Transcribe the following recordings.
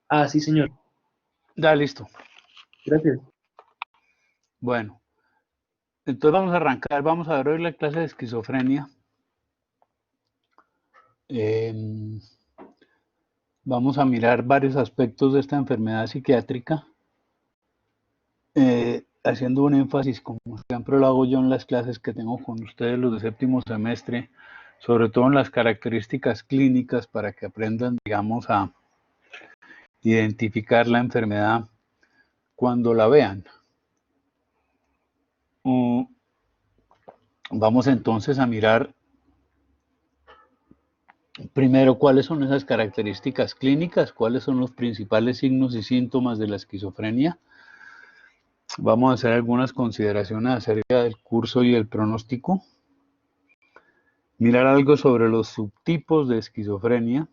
Ah, sí, señor. Ya, listo. Gracias. Bueno, entonces vamos a arrancar. Vamos a ver hoy la clase de esquizofrenia. Em, Vamos a mirar varios aspectos de esta enfermedad psiquiátrica, haciendo un énfasis, como siempre lo hago yo en las clases que tengo con ustedes, los de séptimo semestre, sobre todo en las características clínicas para que aprendan, digamos, a identificar la enfermedad cuando la vean. Vamos entonces a mirar primero cuáles son esas características clínicas, cuáles son los principales signos y síntomas de la esquizofrenia. Vamos a hacer algunas consideraciones acerca del curso y el pronóstico. Mirar algo sobre los subtipos de esquizofrenia.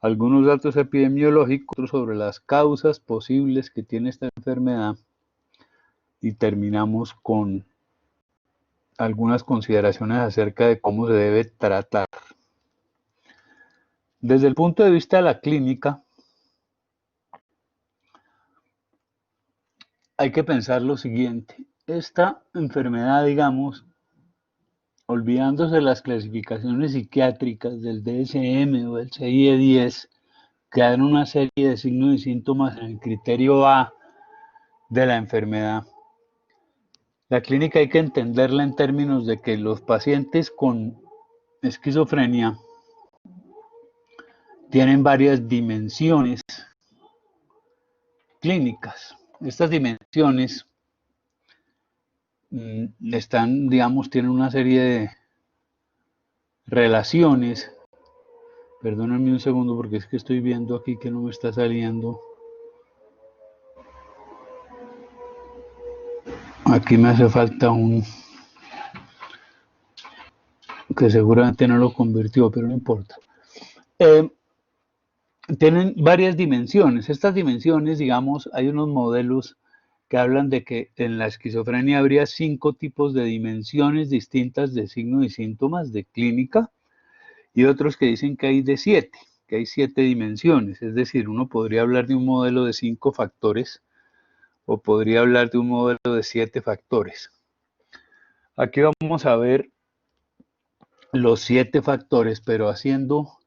Algunos datos epidemiológicos sobre las causas posibles que tiene esta enfermedad. Y terminamos con algunas consideraciones acerca de cómo se debe tratar. Desde el punto de vista de la clínica, hay que pensar lo siguiente. Esta enfermedad, digamos, olvidándose de las clasificaciones psiquiátricas del DSM o del CIE-10, que dan una serie de signos y síntomas en el criterio A de la enfermedad. La clínica hay que entenderla en términos de que los pacientes con esquizofrenia tienen varias dimensiones clínicas. Estas dimensiones están, digamos, tienen una serie de relaciones. Perdónenme un segundo porque es que estoy viendo aquí que no me está saliendo. Aquí me hace falta un que seguramente no lo convirtió, pero no importa. Eh, Tienen varias dimensiones. Estas dimensiones, digamos, hay unos modelos que hablan de que en la esquizofrenia habría 5 tipos de dimensiones distintas de signos y síntomas de clínica y otros que dicen que hay de 7, que hay 7 dimensiones. Es decir, uno podría hablar de un modelo de 5 factores o podría hablar de un modelo de 7 factores. Aquí vamos a ver los 7 factores, pero haciendo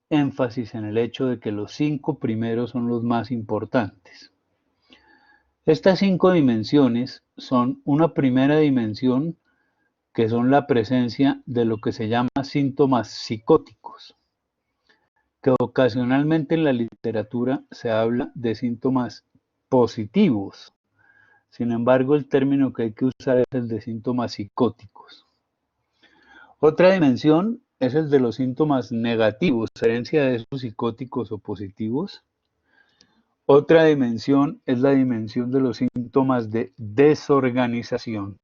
énfasis en el hecho de que los 5 primeros son los más importantes. Estas 5 dimensiones son una primera dimensión que son la presencia de lo que se llama síntomas psicóticos, que ocasionalmente en la literatura se habla de síntomas positivos. Sin embargo, el término que hay que usar es el de síntomas psicóticos. Otra dimensión es el de los síntomas negativos, diferencia de esos psicóticos o positivos. Otra dimensión es la dimensión de los síntomas de desorganización.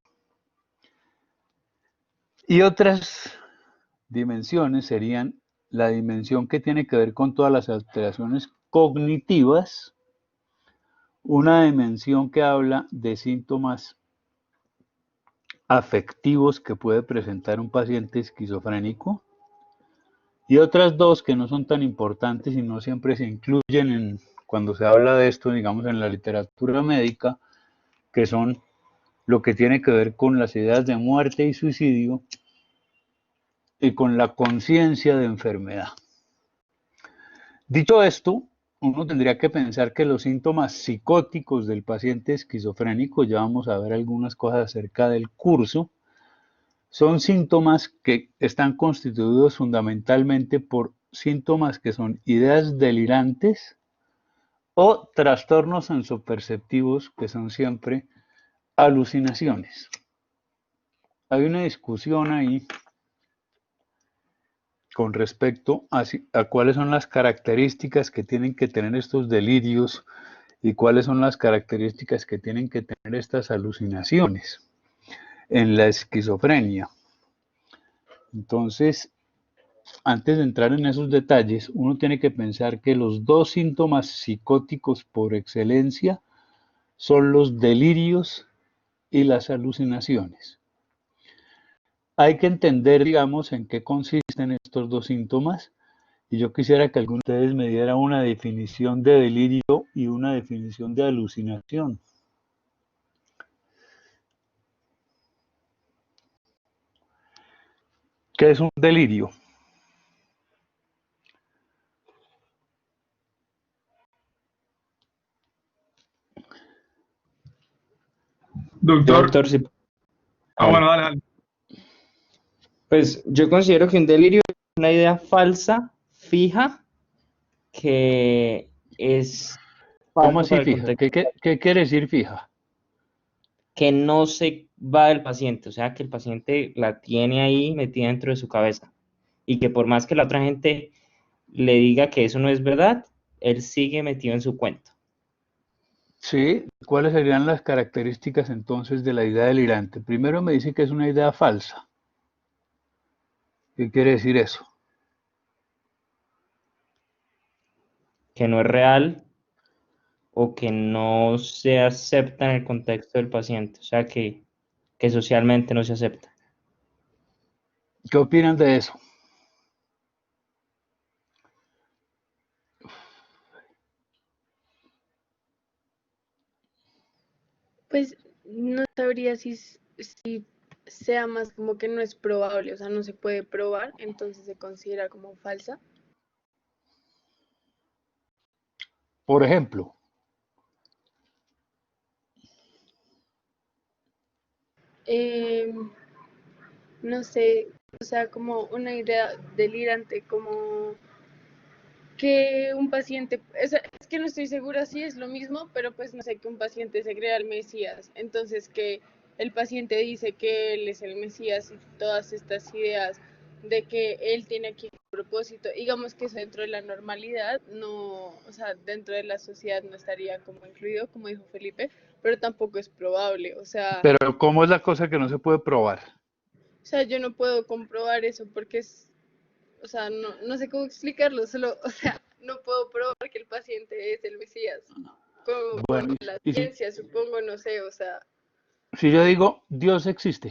Y otras dimensiones serían la dimensión que tiene que ver con todas las alteraciones cognitivas, una dimensión que habla de síntomas afectivos que puede presentar un paciente esquizofrénico, y otras dos que no son tan importantes y no siempre se incluyen cuando se habla de esto, digamos, en la literatura médica, que son lo que tiene que ver con las ideas de muerte y suicidio y con la conciencia de enfermedad. Dicho esto, uno tendría que pensar que los síntomas psicóticos del paciente esquizofrénico, ya vamos a ver algunas cosas acerca del curso, son síntomas que están constituidos fundamentalmente por síntomas que son ideas delirantes o trastornos sensoperceptivos que son siempre alucinaciones. Hay una discusión ahí con respecto a cuáles son las características que tienen que tener estos delirios y cuáles son las características que tienen que tener estas alucinaciones en la esquizofrenia. Entonces, antes de entrar en esos detalles, uno tiene que pensar que los dos síntomas psicóticos por excelencia son los delirios y las alucinaciones. Hay que entender, digamos, en qué consisten estos dos síntomas Y yo quisiera que alguno de ustedes me diera una definición de delirio y una definición de alucinación. ¿Qué es un delirio? Yo, Doctor, doctor, sí. bueno, Vale. dale, dale. Pues yo considero que un delirio es una idea falsa, fija, que es ¿Cómo falsa así para el fija? contexto, ¿Qué quiere decir fija? que no se va del paciente, o sea, que el paciente la tiene ahí metida dentro de su cabeza y que por más que la otra gente le diga que eso no es verdad, él sigue metido en su cuento. Sí, ¿cuáles serían las características entonces de la idea delirante? Primero me dice que es una idea falsa. ¿Qué quiere decir eso? Que no es real o que no se acepta en el contexto del paciente, o sea, que socialmente no se acepta. ¿Qué opinan de eso? Pues no sabría si sea más como que no es probable, o sea, no se puede probar, entonces se considera como falsa. Por ejemplo, Eh, no sé, o sea, como una idea delirante, como que un paciente, es que no estoy segura si es lo mismo, pero pues no sé, que un paciente se crea el Mesías, entonces que el paciente dice que él es el Mesías y todas estas ideas de que él tiene aquí un propósito, digamos que eso dentro de la normalidad, no, o sea, dentro de la sociedad no estaría como incluido, como dijo Felipe, pero tampoco es probable, pero ¿cómo es la cosa que no se puede probar? o sea, yo no puedo comprobar eso porque es, o sea, no sé cómo explicarlo, solo, o sea, no puedo probar que el paciente es el Mesías, como con Bueno, la y ciencia, supongo, no sé, o sea, si yo digo Dios existe,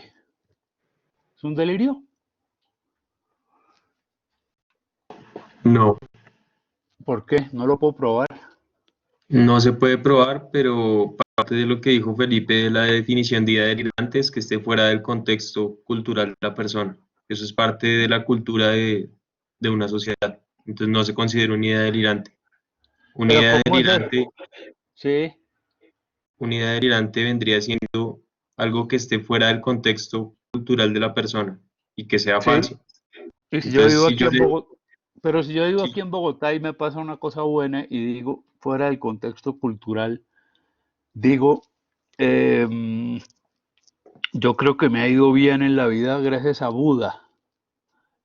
¿es un delirio? No, ¿Por qué? No lo puedo probar. no se puede probar, pero parte de lo que dijo Felipe de la definición de idea delirante es que esté fuera del contexto cultural de la persona. Eso es parte de la cultura de una sociedad. Entonces no se considera una idea delirante. Una Pero idea ¿cómo es eso? delirante, Sí, una idea delirante vendría siendo algo que esté fuera del contexto cultural de la persona y que sea sí. falso. Y si yo Entonces, vivo si aquí yo en le... Bogotá, pero si yo vivo aquí sí, en Bogotá y me pasa una cosa buena y digo fuera del contexto cultural, digo, em, yo creo que me ha ido bien en la vida gracias a Buda.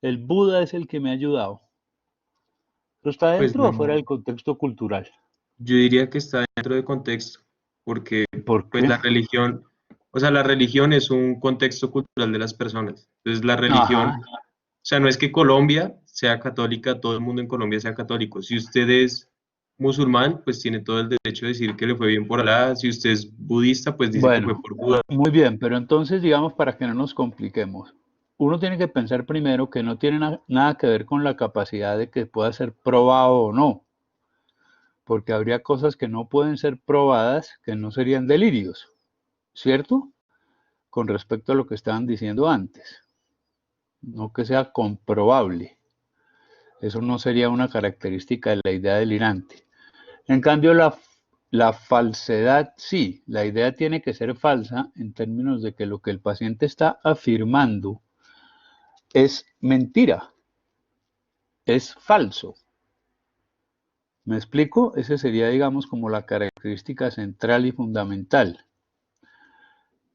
El Buda es el que me ha ayudado. ¿Eso está pues dentro o fuera no, del contexto cultural? yo diría que está dentro de contexto, porque ¿Por pues qué? la religión, o sea, la religión es un contexto cultural de las personas. Entonces la religión, Ajá. o sea, no es que Colombia sea católica, todo el mundo en Colombia sea católico. Si usted es musulmán, pues tiene todo el derecho de decir que le fue bien por Alá. Si usted es budista, pues dice que fue Bueno, por Buda. muy bien, pero entonces digamos para que no nos compliquemos, uno tiene que pensar primero que no tiene nada que ver con la capacidad de que pueda ser probado o no, porque habría cosas que no pueden ser probadas que no serían delirios, ¿cierto? Con respecto a lo que estaban diciendo antes, no que sea comprobable. Eso no sería una característica de la idea delirante. En cambio, la falsedad sí, la idea tiene que ser falsa en términos de que lo que el paciente está afirmando es mentira, es falso. ¿Me explico? Esa sería, digamos, como la característica central y fundamental.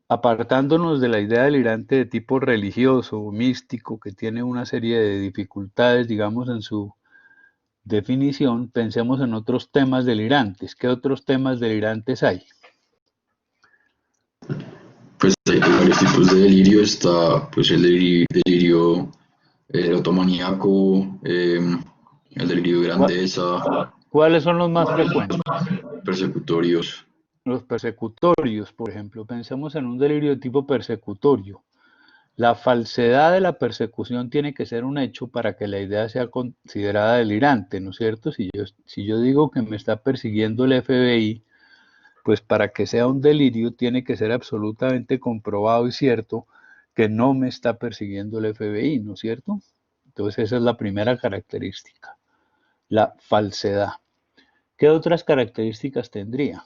Apartándonos de la idea delirante de tipo religioso o místico, que tiene una serie de dificultades, digamos, en su definición, pensemos en otros temas delirantes. ¿Qué otros temas delirantes hay? Pues hay varios tipos de delirio. Está pues el delirio erotomaníaco, el delirio de grandeza, ¿Cuáles son los más frecuentes? persecutorios. Los persecutorios, por ejemplo. Pensemos en un delirio de tipo persecutorio. La falsedad de la persecución tiene que ser un hecho para que la idea sea considerada delirante, ¿no es cierto? Si yo digo que me está persiguiendo el FBI, pues para que sea un delirio tiene que ser absolutamente comprobado y cierto que no me está persiguiendo el FBI, ¿no es cierto? Entonces esa es la primera característica, la falsedad. ¿Qué otras características tendría?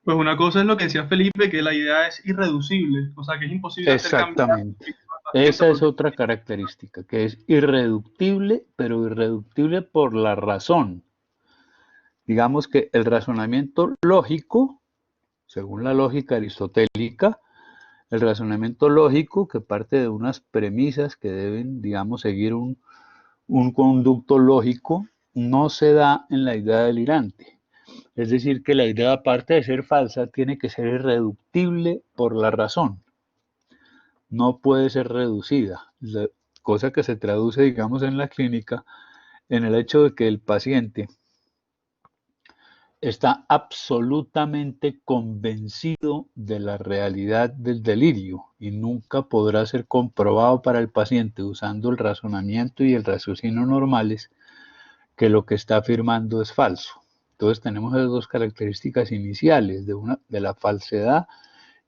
Pues una cosa es lo que decía Felipe, que la idea es irreducible, o sea, que es imposible hacer cambiar Exactamente. el paciente Esa es porque otra característica, que es irreductible, pero irreductible por la razón. Digamos que el razonamiento lógico, según la lógica aristotélica, el razonamiento lógico que parte de unas premisas que deben, digamos, seguir un conducto lógico, no se da en la idea delirante. Es decir, que la idea, aparte de ser falsa, tiene que ser irreductible por la razón. No puede ser reducida, cosa que se traduce, digamos, en la clínica, en el hecho de que el paciente está absolutamente convencido de la realidad del delirio y nunca podrá ser comprobado para el paciente usando el razonamiento y el raciocinio normales que lo que está afirmando es falso. Entonces tenemos esas dos características iniciales de la falsedad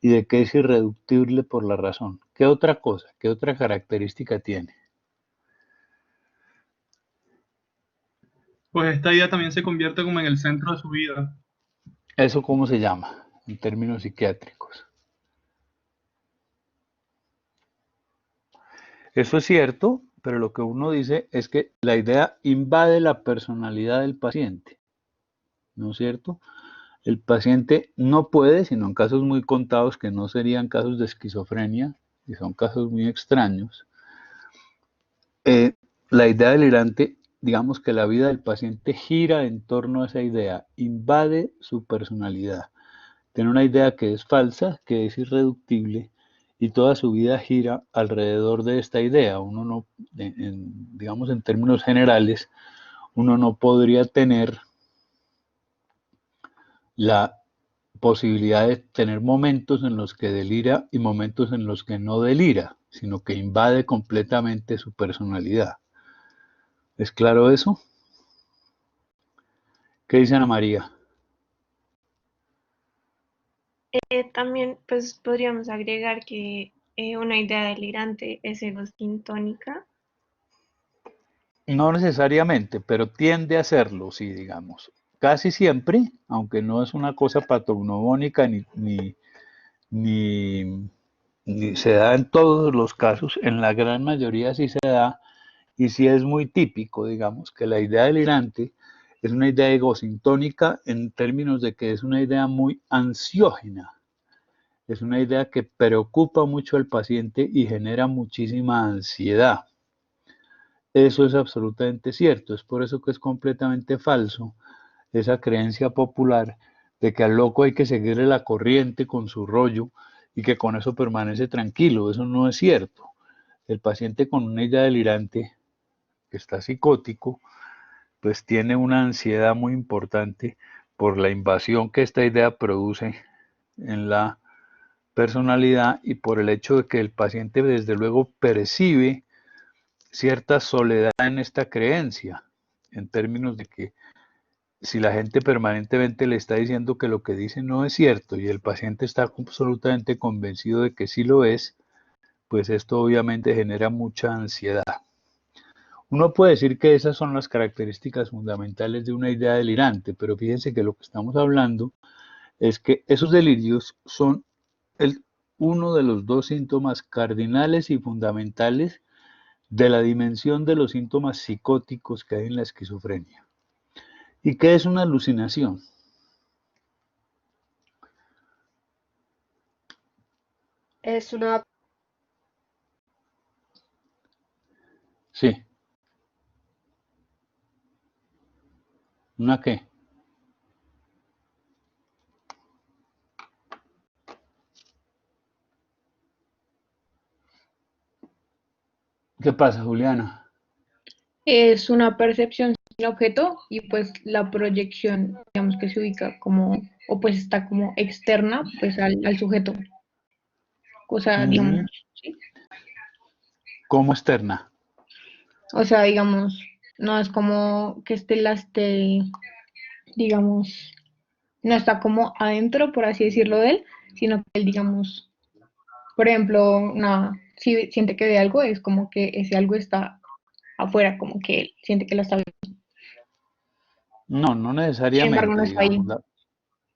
y de que es irreductible por la razón. ¿Qué otra cosa? ¿Qué otra característica tiene? pues esta idea también se convierte como en el centro de su vida. ¿Eso cómo se llama en términos psiquiátricos? Eso es cierto, pero lo que uno dice es que la idea invade la personalidad del paciente, ¿no es cierto? El paciente no puede, sino en casos muy contados que no serían casos de esquizofrenia, y son casos muy extraños, la idea delirante, digamos que la vida del paciente gira en torno a esa idea, invade su personalidad. Tiene una idea que es falsa, que es irreductible, y toda su vida gira alrededor de esta idea. Uno no, digamos en términos generales, uno no podría tener la posibilidad de tener momentos en los que delira y momentos en los que no delira, sino que invade completamente su personalidad. ¿Es claro eso? ¿Qué dice Ana María? También pues podríamos agregar que una idea delirante es egosintónica. No necesariamente, pero tiende a serlo, sí, digamos. Casi siempre, aunque no es una cosa patognomónica ni, ni se da en todos los casos, en la gran mayoría sí se da y sí es muy típico, digamos, que la idea delirante es una idea egosintónica en términos de que es una idea muy ansiógena, es una idea que preocupa mucho al paciente y genera muchísima ansiedad. Eso es absolutamente cierto, es por eso que es completamente falso esa creencia popular de que al loco hay que seguirle la corriente con su rollo y que con eso permanece tranquilo. Eso no es cierto. El paciente con una idea delirante, que está psicótico, pues tiene una ansiedad muy importante por la invasión que esta idea produce en la personalidad y por el hecho de que el paciente desde luego percibe cierta soledad en esta creencia, en términos de que si la gente permanentemente le está diciendo que lo que dice no es cierto y el paciente está absolutamente convencido de que sí lo es, pues esto obviamente genera mucha ansiedad. Uno puede decir que esas son las características fundamentales de una idea delirante, pero fíjense que lo que estamos hablando es que esos delirios son el, uno de los dos síntomas cardinales y fundamentales de la dimensión de los síntomas psicóticos que hay en la esquizofrenia. ¿Y qué es una alucinación? Es una, Sí, ¿una qué? ¿Qué pasa, Juliana? Es una percepción sin objeto y pues la proyección, digamos que se ubica como, o pues está como externa pues al sujeto. O sea, digamos, ¿sí? ¿Cómo externa? O sea, digamos, no es como que esté, digamos, no está como adentro, por así decirlo, de él, sino que él, digamos, por ejemplo, nada, si siente que ve algo, es como que ese algo está afuera, como que él siente que lo está viendo. No, no Sin embargo, necesariamente, no está ahí. digamos.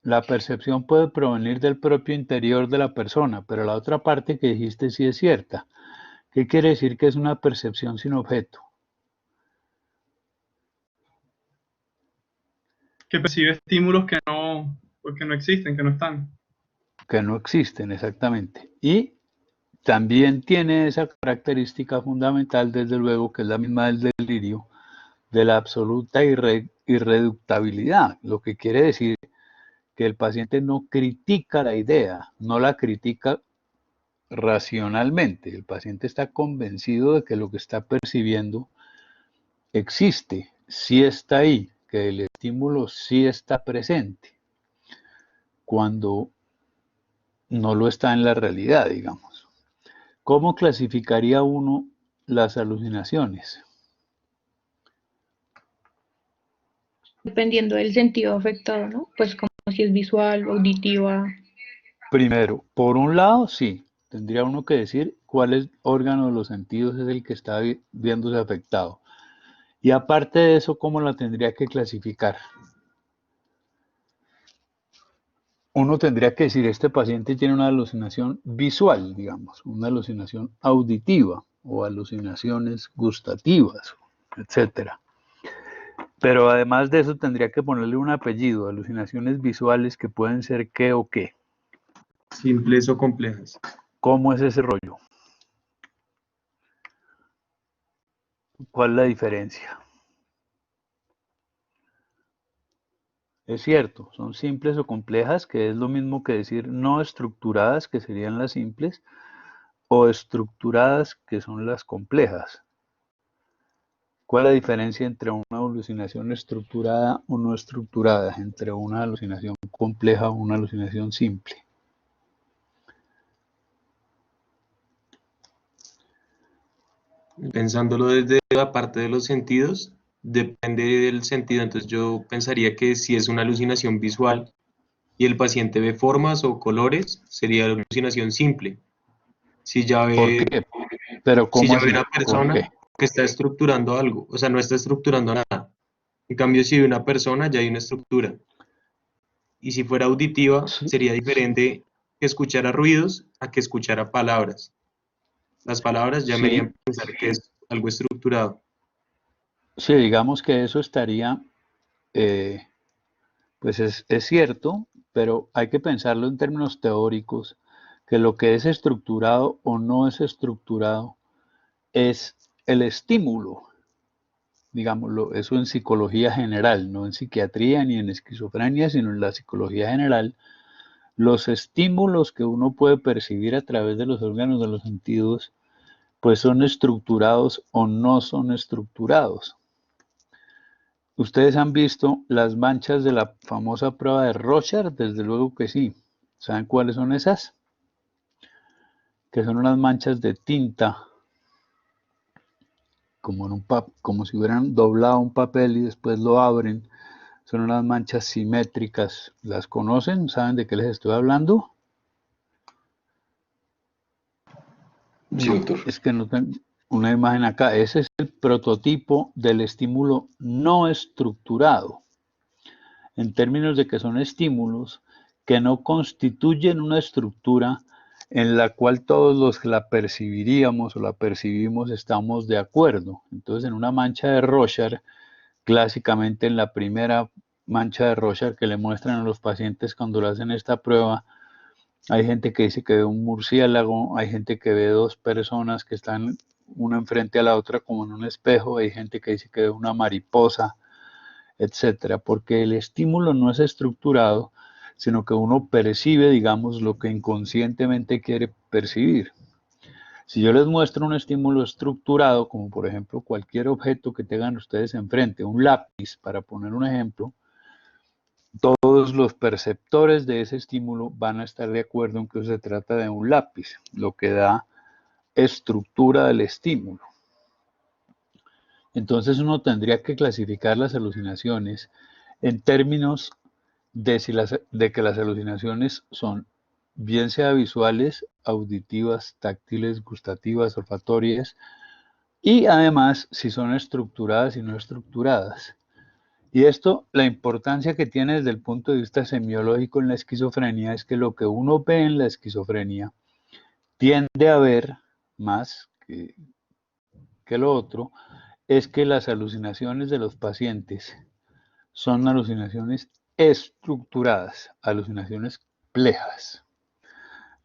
La percepción puede provenir del propio interior de la persona, pero la otra parte que dijiste sí es cierta. ¿Qué quiere decir que es una percepción sin objeto? Que percibe estímulos que no, pues, que no existen, que no están. Que no existen exactamente. Y también tiene esa característica fundamental, desde luego, que es la misma del delirio, de la absoluta irreductibilidad, lo que quiere decir que el paciente no critica la idea, no la critica racionalmente. El paciente está convencido de que lo que está percibiendo existe, sí está ahí, que el estímulo sí está presente, cuando no lo está en la realidad, digamos. ¿Cómo clasificaría uno las alucinaciones? Dependiendo del sentido afectado, ¿no? Pues como si es visual, auditiva. Primero, por un lado, sí, tendría uno que decir cuál órgano de los sentidos es el que está viéndose afectado. Y aparte de eso, ¿cómo la tendría que clasificar? Uno tendría que decir, este paciente tiene una alucinación visual, digamos, una alucinación auditiva o alucinaciones gustativas, etcétera. Pero además de eso tendría que ponerle un apellido, alucinaciones visuales que pueden ser qué o qué. Simples o complejas. ¿Cómo es ese rollo? ¿Cuál es la diferencia? Es cierto, son simples o complejas, que es lo mismo que decir no estructuradas, que serían las simples, o estructuradas, que son las complejas. ¿Cuál es la diferencia entre una alucinación estructurada o no estructurada, entre una alucinación compleja o una alucinación simple? Pensándolo desde la parte de los sentidos, depende del sentido. Entonces yo pensaría que si es una alucinación visual y el paciente ve formas o colores, sería una alucinación simple. Si ya ¿Por ve, qué? Pero si ¿cómo ya ve así? una ¿Por persona qué? que está estructurando algo, o sea, no está estructurando nada. En cambio, si ve una persona, ya hay una estructura. Y si fuera auditiva, Sí, sería diferente que escuchara ruidos a que escuchara palabras. Las palabras ya me harían sí, pensar que es algo estructurado. sí, digamos que eso estaría, eh, pues es cierto, pero hay que pensarlo en términos teóricos, que lo que es estructurado o no es estructurado es el estímulo, digámoslo, eso en psicología general, no en psiquiatría ni en esquizofrenia, sino en la psicología general, los estímulos que uno puede percibir a través de los órganos de los sentidos, pues son estructurados o no son estructurados. ¿Ustedes han visto las manchas de la famosa prueba de Rorschach? Desde luego que sí. ¿Saben cuáles son esas? Que son unas manchas de tinta, como, como si hubieran doblado un papel y después lo abren. Son unas manchas simétricas. ¿Las conocen? ¿Saben de qué les estoy hablando? Sí, No, doctor. es que no tengo una imagen acá. Ese es el prototipo del estímulo no estructurado, en términos de que son estímulos que no constituyen una estructura en la cual todos los que la percibiríamos o la percibimos estamos de acuerdo. Entonces, en una mancha de Rorschach, clásicamente en la primera mancha de Rorschach que le muestran a los pacientes cuando le hacen esta prueba, hay gente que dice que ve un murciélago, hay gente que ve dos personas que están una enfrente a la otra como en un espejo, hay gente que dice que ve una mariposa, etcétera, porque el estímulo no es estructurado, sino que uno percibe, digamos, lo que inconscientemente quiere percibir. Si yo les muestro un estímulo estructurado, como por ejemplo cualquier objeto que tengan ustedes enfrente, un lápiz, para poner un ejemplo, todos los perceptores de ese estímulo van a estar de acuerdo en que se trata de un lápiz, lo que da estructura del estímulo. Entonces uno tendría que clasificar las alucinaciones en términos de que las alucinaciones son bien sea visuales, auditivas, táctiles, gustativas, olfatorias, y además si son estructuradas y no estructuradas. Y esto, la importancia que tiene desde el punto de vista semiológico en la esquizofrenia es que lo que uno ve en la esquizofrenia tiende a ver más que lo otro, es que las alucinaciones de los pacientes son alucinaciones estructuradas, alucinaciones complejas.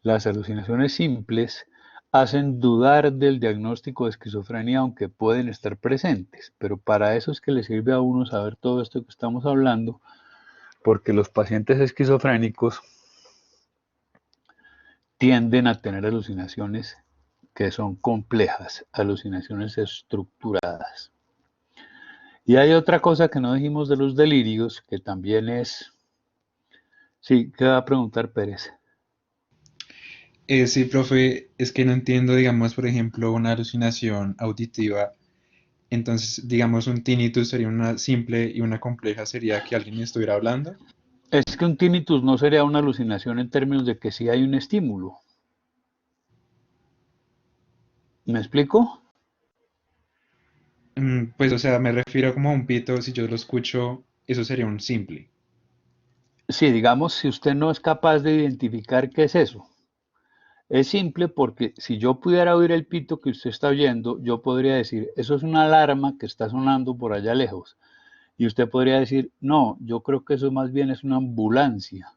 Las alucinaciones simples hacen dudar del diagnóstico de esquizofrenia, aunque pueden estar presentes, pero para eso es que le sirve a uno saber todo esto que estamos hablando, porque los pacientes esquizofrénicos tienden a tener alucinaciones que son complejas, alucinaciones estructuradas. Y hay otra cosa que no dijimos de los delirios, que también es... Sí, ¿qué va a preguntar Pérez? Sí, profe, es que no entiendo, digamos, por ejemplo, una alucinación auditiva. Entonces, digamos, un tinnitus sería una simple y una compleja sería que alguien estuviera hablando. Es que un tinnitus no sería una alucinación en términos de que sí hay un estímulo. ¿Me explico? Pues, o sea, me refiero como a un pito, si yo lo escucho, eso sería un simple. Sí, digamos, si usted no es capaz de identificar qué es eso. Es simple porque si yo pudiera oír el pito que usted está oyendo, yo podría decir, eso es una alarma que está sonando por allá lejos. Y usted podría decir, no, yo creo que eso más bien es una ambulancia.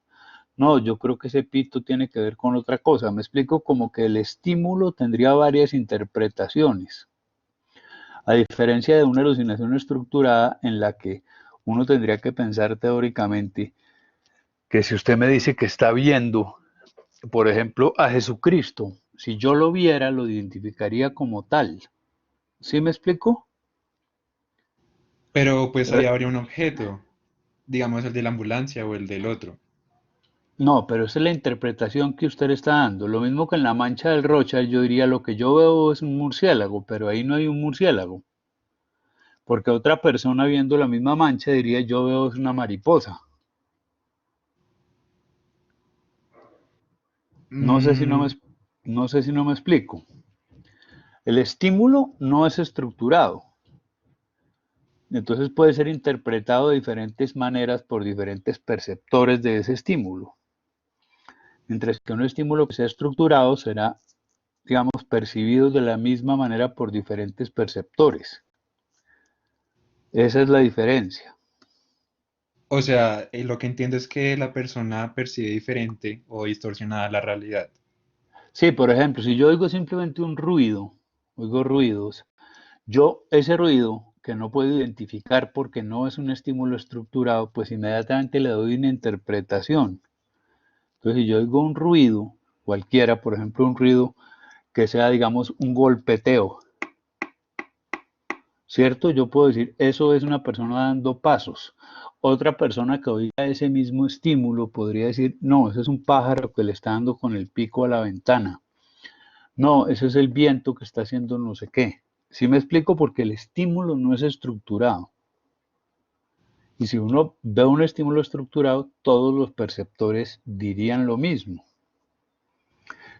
No, yo creo que ese pito tiene que ver con otra cosa. Me explico como que el estímulo tendría varias interpretaciones. A diferencia de una alucinación estructurada en la que uno tendría que pensar teóricamente que si usted me dice que está viendo, por ejemplo, a Jesucristo, si yo lo viera, lo identificaría como tal. ¿Sí me explico? Pero pues ahí habría un objeto, digamos el de la ambulancia o el del otro. No, pero esa es la interpretación que usted le está dando. Lo mismo que en la mancha del Rocha, yo diría lo que yo veo es un murciélago, pero ahí no hay un murciélago. Porque otra persona viendo la misma mancha diría yo veo es una mariposa. No sé si Mm, no sé si no me explico. El estímulo no es estructurado. Entonces puede ser interpretado de diferentes maneras por diferentes perceptores de ese estímulo. Mientras que un estímulo que sea estructurado será, digamos, percibido de la misma manera por diferentes perceptores. Esa es la diferencia. o sea, lo que entiendo es que la persona percibe diferente o distorsionada la realidad. Sí, por ejemplo, si yo oigo simplemente un ruido, oigo ruidos, yo ese ruido que no puedo identificar porque no es un estímulo estructurado, pues inmediatamente le doy una interpretación. Entonces, si yo oigo un ruido, cualquiera, por ejemplo, un ruido que sea, digamos, un golpeteo, ¿cierto? Yo puedo decir, eso es una persona dando pasos. Otra persona que oiga ese mismo estímulo podría decir, no, ese es un pájaro que le está dando con el pico a la ventana. No, ese es el viento que está haciendo no sé qué. ¿Sí me explico? Porque el estímulo no es estructurado. Y si uno ve un estímulo estructurado, todos los perceptores dirían lo mismo.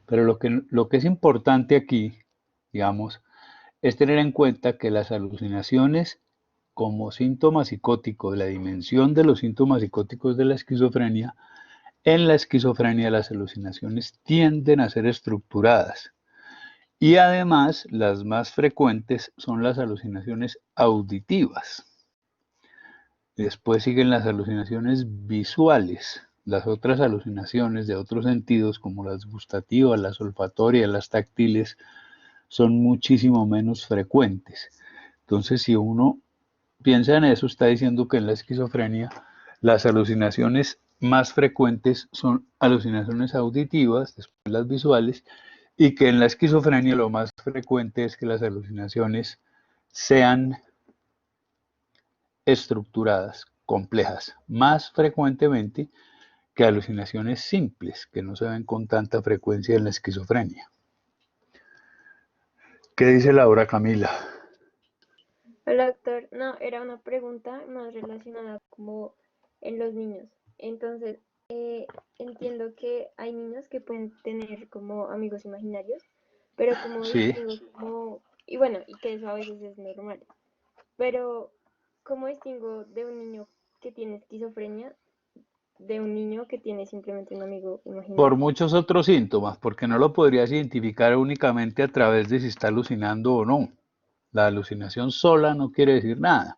Pero lo que es importante aquí, digamos, es tener en cuenta que las alucinaciones como síntoma psicótico, de la dimensión de los síntomas psicóticos de la esquizofrenia, en la esquizofrenia las alucinaciones tienden a ser estructuradas. Y además, las más frecuentes son las alucinaciones auditivas. Después siguen las alucinaciones visuales. Las otras alucinaciones de otros sentidos, como las gustativas, las olfatorias, las táctiles, son muchísimo menos frecuentes. Entonces, si uno piensa en eso, está diciendo que en la esquizofrenia las alucinaciones más frecuentes son alucinaciones auditivas, después las visuales, y que en la esquizofrenia lo más frecuente es que las alucinaciones sean estructuradas, complejas, más frecuentemente que alucinaciones simples, que no se ven con tanta frecuencia en la esquizofrenia. ¿Qué dice Laura Camila? Hola, doctor. No, era una pregunta más relacionada como en los niños. Entonces, entiendo que hay niños que pueden tener como amigos imaginarios, pero como Sí, distingo como, y bueno, y que eso a veces es normal, pero ¿cómo distingo de un niño que tiene esquizofrenia de un niño que tiene simplemente un amigo por imaginario? muchos otros síntomas, porque no lo podrías identificar únicamente a través de si está alucinando o no. La alucinación sola no quiere decir nada.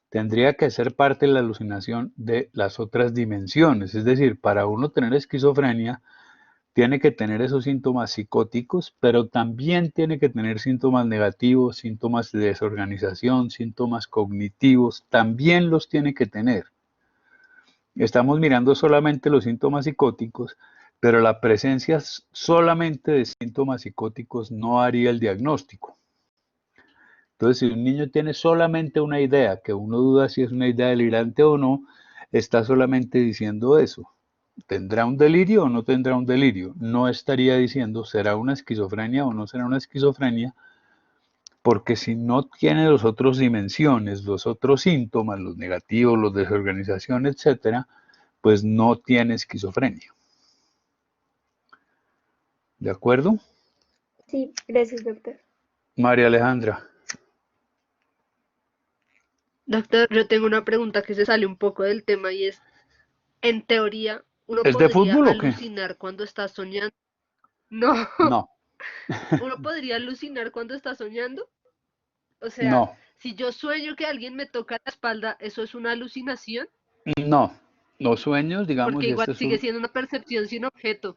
Tendría que ser parte de la alucinación de las otras dimensiones. Es decir, para uno tener esquizofrenia, tiene que tener esos síntomas psicóticos, pero también tiene que tener síntomas negativos, síntomas de desorganización, síntomas cognitivos, también los tiene que tener. Estamos mirando solamente los síntomas psicóticos, pero la presencia solamente de síntomas psicóticos no haría el diagnóstico. Entonces, si un niño tiene solamente una idea, que uno duda si es una idea delirante o no, está solamente diciendo eso. ¿Tendrá un delirio o no tendrá un delirio? No estaría diciendo será una esquizofrenia o no será una esquizofrenia, porque si no tiene las otras dimensiones, los otros síntomas, los negativos, los de desorganización, etcétera, pues no tiene esquizofrenia. ¿De acuerdo? Sí, gracias, doctor. María Alejandra. Doctor, yo tengo una pregunta que se sale un poco del tema y es, en teoría, ¿uno ¿Es de podría fútbol o qué? alucinar cuando está soñando? No, No, ¿uno podría alucinar cuando está soñando? O sea, no, si yo sueño que alguien me toca la espalda, ¿eso es una alucinación? no. Los sueños, digamos, Porque y igual este es sigue un... siendo una percepción sin objeto.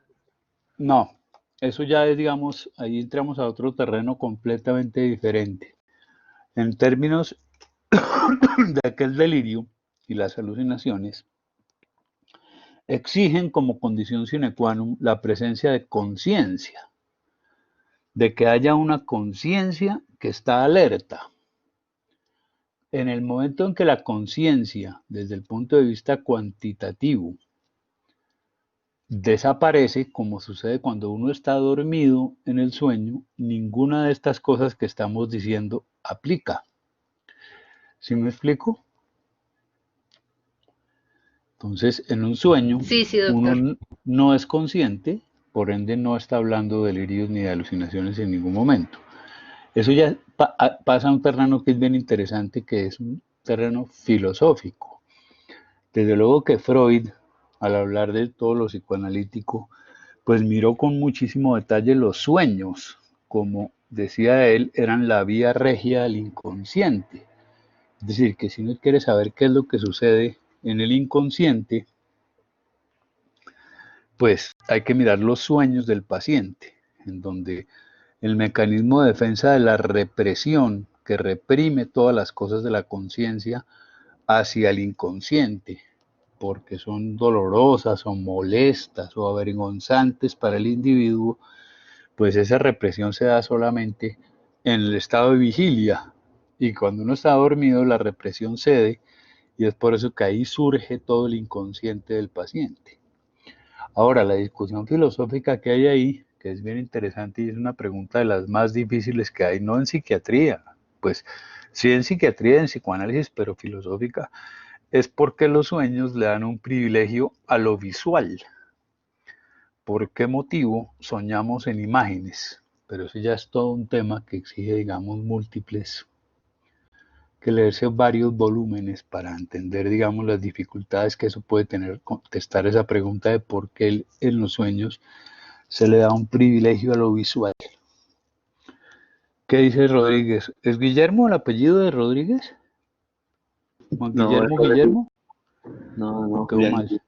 No, eso ya es, digamos, ahí entramos a otro terreno completamente diferente. En términos de aquel delirio y las alucinaciones, exigen como condición sine qua non la presencia de conciencia, de que haya una conciencia que está alerta. En el momento en que la conciencia, desde el punto de vista cuantitativo, desaparece, como sucede cuando uno está dormido en el sueño, ninguna de estas cosas que estamos diciendo aplica. ¿Sí me explico? Entonces, en un sueño, Sí, sí, doctor. uno no es consciente, por ende no está hablando de delirios ni de alucinaciones en ningún momento. Eso ya pasa a un terreno que es bien interesante, que es un terreno filosófico. Desde luego que Freud, al hablar de todo lo psicoanalítico, pues miró con muchísimo detalle los sueños, como decía él, eran la vía regia del inconsciente. Es decir, que si uno quiere saber qué es lo que sucede en el inconsciente, pues hay que mirar los sueños del paciente, en donde el mecanismo de defensa de la represión, que reprime todas las cosas de la conciencia hacia el inconsciente, porque son dolorosas o molestas o avergonzantes para el individuo, pues esa represión se da solamente en el estado de vigilia. Y cuando uno está dormido, la represión cede y es por eso que ahí surge todo el inconsciente del paciente. Ahora, la discusión filosófica que hay ahí, que es bien interesante y es una pregunta de las más difíciles que hay, no en psiquiatría, pues sí en psiquiatría y en psicoanálisis, pero filosófica, es porque los sueños le dan un privilegio a lo visual. ¿Por qué motivo soñamos en imágenes? Pero eso ya es todo un tema que exige, digamos, múltiples, que leerse varios volúmenes para entender, digamos, las dificultades que eso puede tener, contestar esa pregunta de por qué en los sueños se le da un privilegio a lo visual. ¿Qué dice Rodríguez? ¿Es Guillermo el apellido de Rodríguez? ¿Juan No, Guillermo Guillermo? ¿O no, quedó mal?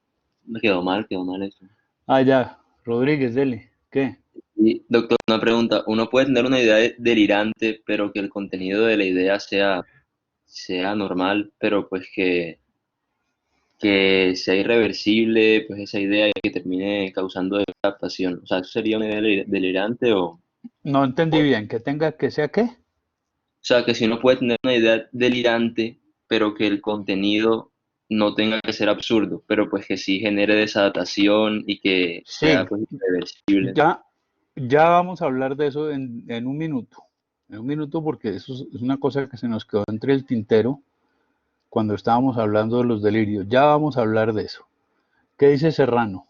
me quedó mal eso. Ah, ya, Rodríguez, dele. ¿Qué? Y, doctor, una pregunta. Uno puede tener una idea delirante, pero que el contenido de la idea sea normal, pero pues que sea irreversible, pues esa idea y que termine causando adaptación. O sea, ¿eso sería una idea delirante o...? No entendí bien, que tenga que sea qué. O sea, que si uno puede tener una idea delirante, pero que el contenido no tenga que ser absurdo, pero pues que sí genere desadaptación y que sea Sí, pues irreversible. ya vamos a hablar de eso en un minuto. En un minuto porque eso es una cosa que se nos quedó entre el tintero cuando estábamos hablando de los delirios. Ya vamos a hablar de eso. ¿Qué dice Serrano?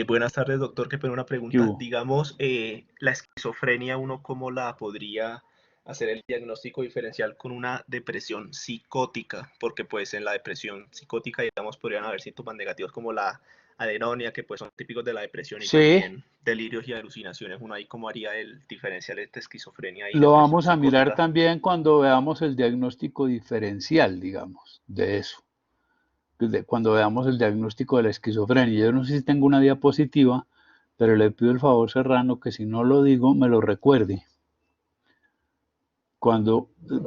Buenas tardes, doctor. Qué pena una ¿Qué pregunta. hubo? Digamos, la esquizofrenia, ¿uno cómo la podría hacer el diagnóstico diferencial con una depresión psicótica? Porque pues en la depresión psicótica, digamos, podrían haber síntomas negativos como la adedonia, que pues son típicos de la depresión, y Sí, también delirios y alucinaciones. Uno ahí cómo haría el diferencial entre esquizofrenia y lo depresión vamos a mirar psicótica. también cuando veamos el diagnóstico diferencial, digamos, de eso. Cuando veamos el diagnóstico de la esquizofrenia. Yo no sé si tengo una diapositiva, pero le pido el favor, Serrano, que si no lo digo, me lo recuerde.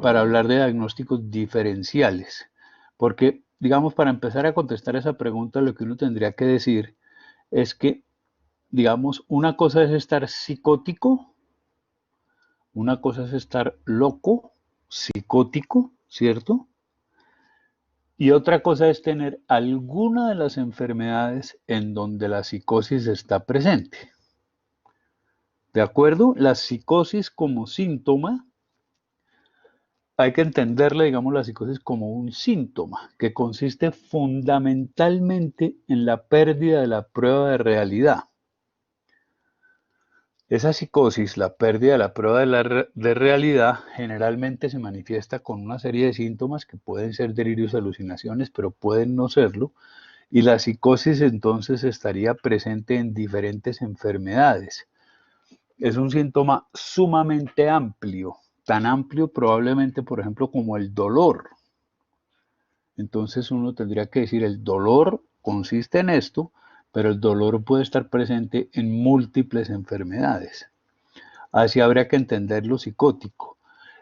Para hablar de diagnósticos diferenciales. Porque, digamos, para empezar a contestar esa pregunta, lo que uno tendría que decir es que, digamos, una cosa es estar psicótico, una cosa es estar loco, psicótico, ¿cierto? Y otra cosa es tener alguna de las enfermedades en donde la psicosis está presente. ¿De acuerdo? La psicosis como síntoma, hay que entenderla, digamos, la psicosis como un síntoma que consiste fundamentalmente en la pérdida de la prueba de realidad. Esa psicosis, la pérdida de la prueba de realidad, generalmente se manifiesta con una serie de síntomas que pueden ser delirios, alucinaciones, pero pueden no serlo. Y la psicosis entonces estaría presente en diferentes enfermedades. Es un síntoma sumamente amplio, tan amplio probablemente, por ejemplo, como el dolor. Entonces uno tendría que decir, el dolor consiste en esto, pero el dolor puede estar presente en múltiples enfermedades. Así habría que entender lo psicótico.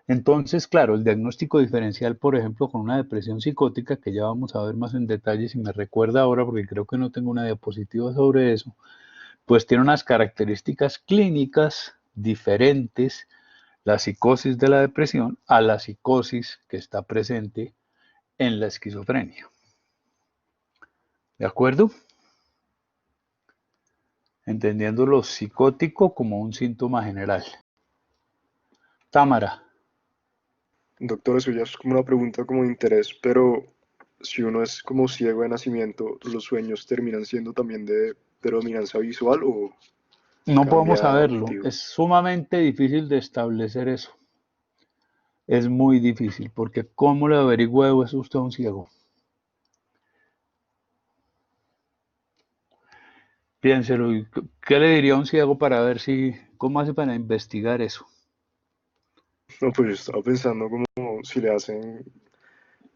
Entonces, claro, el diagnóstico diferencial, por ejemplo, con una depresión psicótica, que ya vamos a ver más en detalle, si me recuerda ahora, porque creo que no tengo una diapositiva sobre eso, pues tiene unas características clínicas diferentes, la psicosis de la depresión, a la psicosis que está presente en la esquizofrenia. ¿De acuerdo? Entendiendo lo psicótico como un síntoma general. Támara. Doctor, eso ya es como una pregunta como de interés, pero si uno es como ciego de nacimiento, ¿los sueños terminan siendo también de predominancia visual o No podemos cambia saberlo. auditivo? Es sumamente difícil de establecer eso. Es muy difícil, porque ¿cómo le averigua eso usted a un ciego? Piénselo, ¿qué le diría a un ciego para ver cómo hace para investigar eso? No, pues yo estaba pensando como si le hacen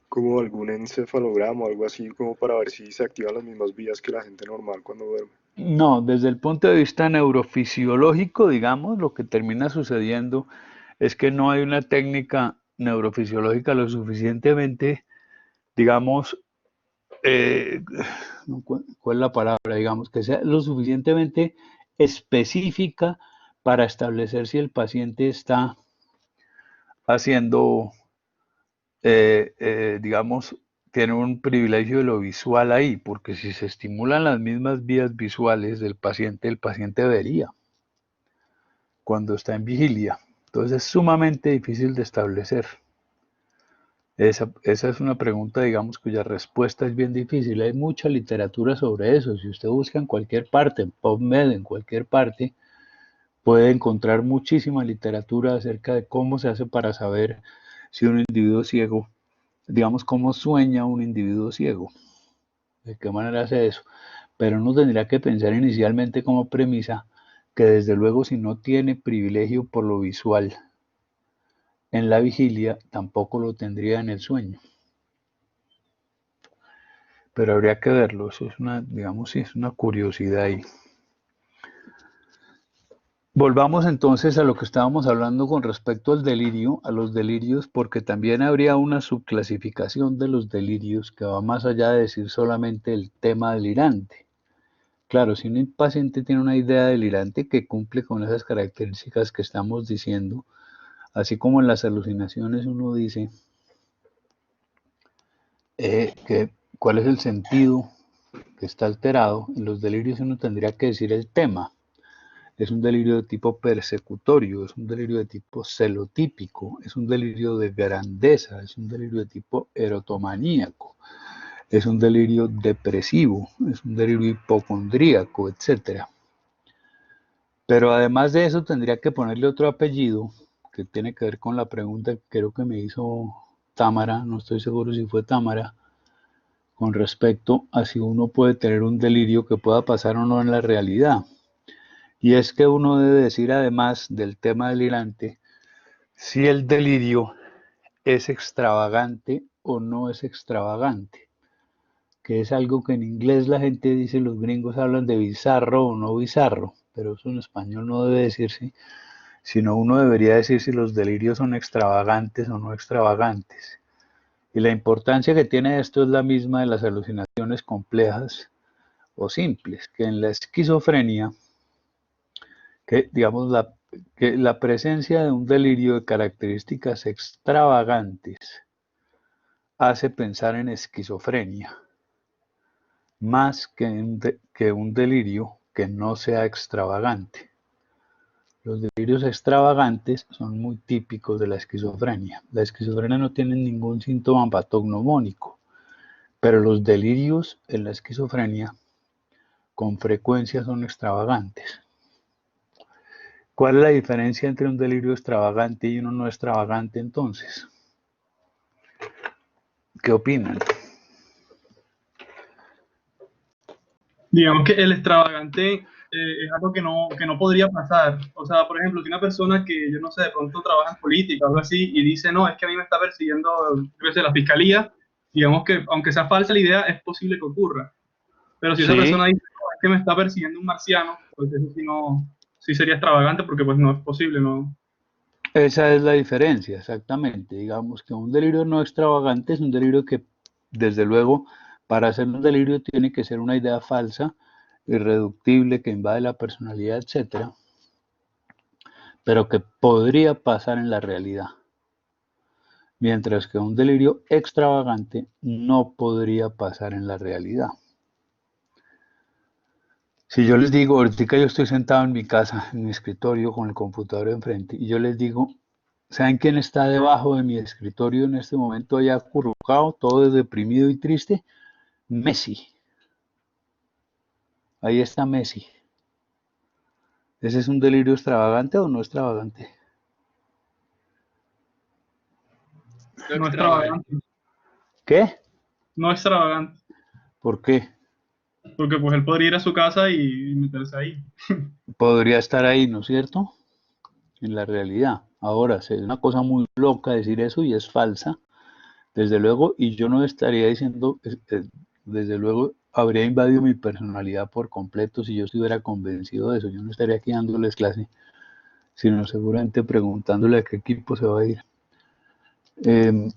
como algún encefalograma o algo así, como para ver si se activan las mismas vías que la gente normal cuando duerme. No, desde el punto de vista neurofisiológico, digamos, lo que termina sucediendo es que no hay una técnica neurofisiológica lo suficientemente, digamos, eh, ¿cuál es la palabra? Digamos, que sea lo suficientemente específica para establecer si el paciente está haciendo, digamos, tiene un privilegio de lo visual ahí, porque si se estimulan las mismas vías visuales del paciente, el paciente vería cuando está en vigilia. Entonces es sumamente difícil de establecer. Esa es una pregunta, digamos, cuya respuesta es bien difícil. Hay mucha literatura sobre eso. Si usted busca en cualquier parte, en PubMed, en cualquier parte, puede encontrar muchísima literatura acerca de cómo se hace para saber si un individuo ciego, digamos, cómo sueña un individuo ciego, de qué manera hace eso. Pero uno tendría que pensar inicialmente como premisa que desde luego si no tiene privilegio por lo visual en la vigilia, tampoco lo tendría en el sueño. Pero habría que verlo, eso es una, digamos, sí, es una curiosidad ahí. Volvamos entonces a lo que estábamos hablando con respecto al delirio, a los delirios, porque también habría una subclasificación de los delirios que va más allá de decir solamente el tema delirante. Claro, si un paciente tiene una idea delirante que cumple con esas características que estamos diciendo, así como en las alucinaciones uno dice cuál es el sentido que está alterado, en los delirios uno tendría que decir el tema. Es un delirio de tipo persecutorio, es un delirio de tipo celotípico, es un delirio de grandeza, es un delirio de tipo erotomaníaco, es un delirio depresivo, es un delirio hipocondríaco, etc. Pero además de eso tendría que ponerle otro apellido que tiene que ver con la pregunta que creo que me hizo Támara, no estoy seguro si fue Támara, con respecto a si uno puede tener un delirio que pueda pasar o no en la realidad. Y es que uno debe decir, además del tema delirante, si el delirio es extravagante o no es extravagante, que es algo que en inglés la gente dice, los gringos hablan de bizarro o no bizarro, pero eso en español no debe decirse, sino uno debería decir si los delirios son extravagantes o no extravagantes. Y la importancia que tiene esto es la misma de las alucinaciones complejas o simples, que en la esquizofrenia, que digamos que la presencia de un delirio de características extravagantes hace pensar en esquizofrenia, más que un delirio que no sea extravagante. Los delirios extravagantes son muy típicos de la esquizofrenia. La esquizofrenia no tiene ningún síntoma patognomónico, pero los delirios en la esquizofrenia con frecuencia son extravagantes. ¿Cuál es la diferencia entre un delirio extravagante y uno no extravagante entonces? ¿Qué opinan? Digamos que el extravagante es algo que no podría pasar. O sea, por ejemplo, si una persona que, yo no sé, de pronto trabaja en política o algo así y dice, no, es que a mí me está persiguiendo, yo qué sé, la fiscalía, digamos que aunque sea falsa la idea, es posible que ocurra. Pero si esa Sí, persona dice, no, es que me está persiguiendo un marciano, pues eso sí, no, sí sería extravagante porque pues no es posible, ¿no? esa es la diferencia, exactamente. Digamos que un delirio no extravagante es un delirio que, desde luego, para ser un delirio tiene que ser una idea falsa, irreductible, que invade la personalidad, etcétera, pero que podría pasar en la realidad. Mientras que un delirio extravagante no podría pasar en la realidad. Si yo les digo, ahorita yo estoy sentado en mi casa, en mi escritorio, con el computador enfrente, y yo les digo, ¿saben quién está debajo de mi escritorio en este momento allá acurrucado, todo deprimido y triste? Messi. Ahí está Messi. ¿Ese es un delirio extravagante o no extravagante? No extravagante, ¿Qué? no extravagante, ¿Por qué? porque pues él podría ir a su casa y meterse ahí. Podría estar ahí, ¿no es cierto? En la realidad. Ahora, es una cosa muy loca decir eso y es falsa, desde luego, y yo no estaría diciendo, desde luego, habría invadido mi personalidad por completo si yo estuviera convencido de eso. Yo no estaría aquí dándoles clase, sino seguramente preguntándole a qué equipo se va a ir. Eh,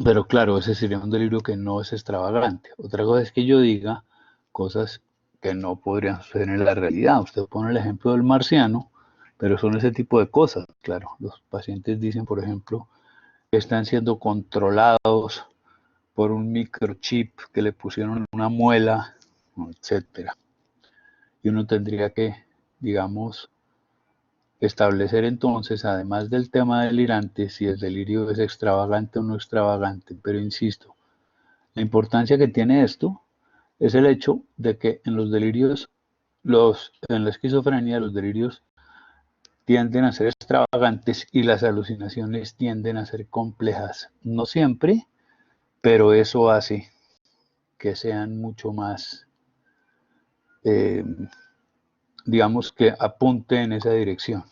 pero claro, ese sería un delirio que no es extravagante. Otra cosa es que yo diga cosas que no podrían suceder en la realidad. Usted pone el ejemplo del marciano, pero son ese tipo de cosas. Claro, los pacientes dicen, por ejemplo, que están siendo controlados por un microchip que le pusieron en una muela, etcétera. Y uno tendría que, digamos, establecer entonces, además del tema delirante, si el delirio es extravagante o no extravagante. Pero insisto, la importancia que tiene esto es el hecho de que en los delirios, en la esquizofrenia, los delirios tienden a ser extravagantes y las alucinaciones tienden a ser complejas. No siempre, pero eso hace que sean mucho más, eh, digamos, que apunte en esa dirección.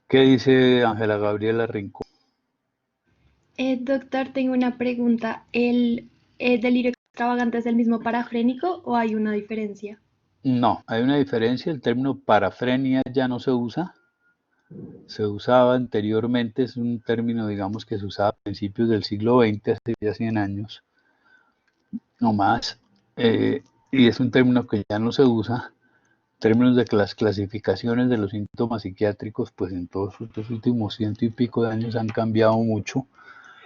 ¿Qué dice Ángela Gabriela Rincón? Doctor, tengo una pregunta. ¿El delirio extravagante es el mismo parafrénico o hay una diferencia? No, hay una diferencia. El término parafrenia ya no se usa. Se usaba anteriormente, es un término, digamos, que se usaba a principios del siglo XX, hace ya 100 años, no más, y es un término que ya no se usa. Términos de que las clasificaciones de los síntomas psiquiátricos, pues en todos estos últimos 100 y pico de años han cambiado mucho,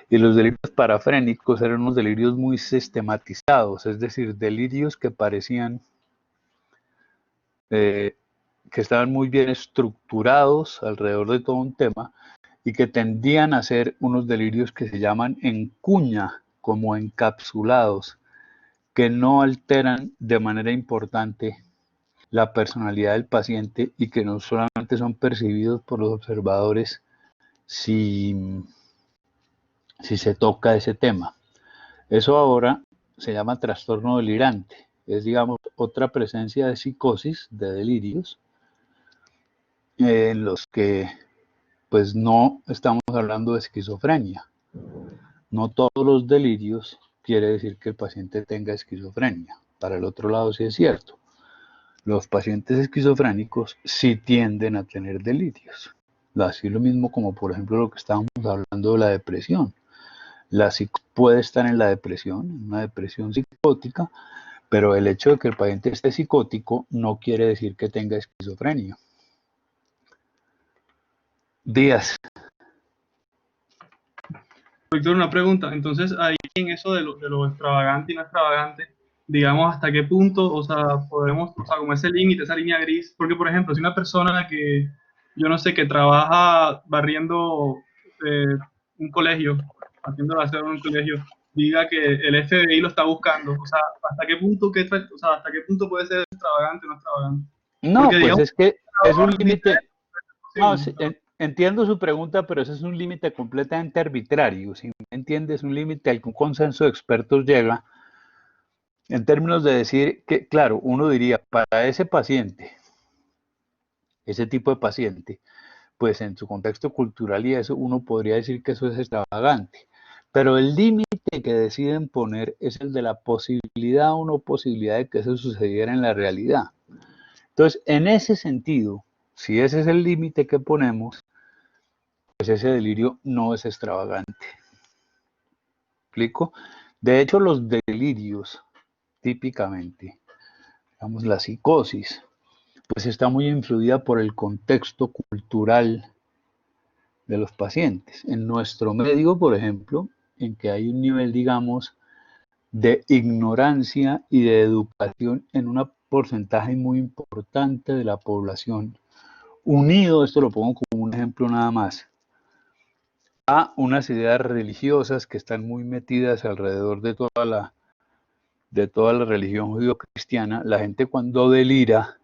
y los delirios parafrénicos eran unos delirios muy sistematizados, es decir, delirios que parecían que estaban muy bien estructurados alrededor de todo un tema y que tendían a ser unos delirios que se llaman en cuña, como encapsulados, que no alteran de manera importante la personalidad del paciente y que no solamente son percibidos por los observadores si se toca ese tema. Eso ahora se llama trastorno delirante. Es, digamos, otra presencia de psicosis, de delirios, en los que pues no estamos hablando de esquizofrenia. No todos los delirios quiere decir que el paciente tenga esquizofrenia. Para el otro lado sí es cierto. Los pacientes esquizofrénicos sí tienden a tener delirios. Así lo mismo como por ejemplo lo que estábamos hablando de la depresión. La psicosis puede estar en la depresión, en una depresión psicótica, pero el hecho de que el paciente esté psicótico no quiere decir que tenga esquizofrenia. Díaz. Víctor, una pregunta. Entonces, ahí en eso de lo extravagante y no extravagante, digamos, ¿hasta qué punto, o sea, podemos, o sea, como ese límite, esa línea gris? Porque, por ejemplo, si una persona que, yo no sé, que trabaja barriendo un colegio, haciendo la aseo en un colegio, diga que el FBI lo está buscando, o sea, ¿hasta qué punto, o sea, hasta qué punto puede ser extravagante o no extravagante? No, Porque, pues digamos, es que es un límite. No, sí, entiendo su pregunta, pero ese es un límite completamente arbitrario. Si me entiendes, un límite al que un consenso de expertos llega en términos de decir que, claro, uno diría, para ese paciente, ese tipo de paciente, pues en su contexto cultural y eso, uno podría decir que eso es extravagante. Pero el límite que deciden poner es el de la posibilidad o no posibilidad de que eso sucediera en la realidad. Entonces, en ese sentido, si ese es el límite que ponemos, pues ese delirio no es extravagante. ¿Explico? De hecho, los delirios, típicamente, digamos, la psicosis, pues está muy influida por el contexto cultural de los pacientes. En nuestro medio, por ejemplo, en que hay un nivel, digamos, de ignorancia y de educación en un porcentaje muy importante de la población, unido, esto lo pongo como un ejemplo nada más, a unas ideas religiosas que están muy metidas alrededor de toda la religión judío-cristiana. La gente cuando delira,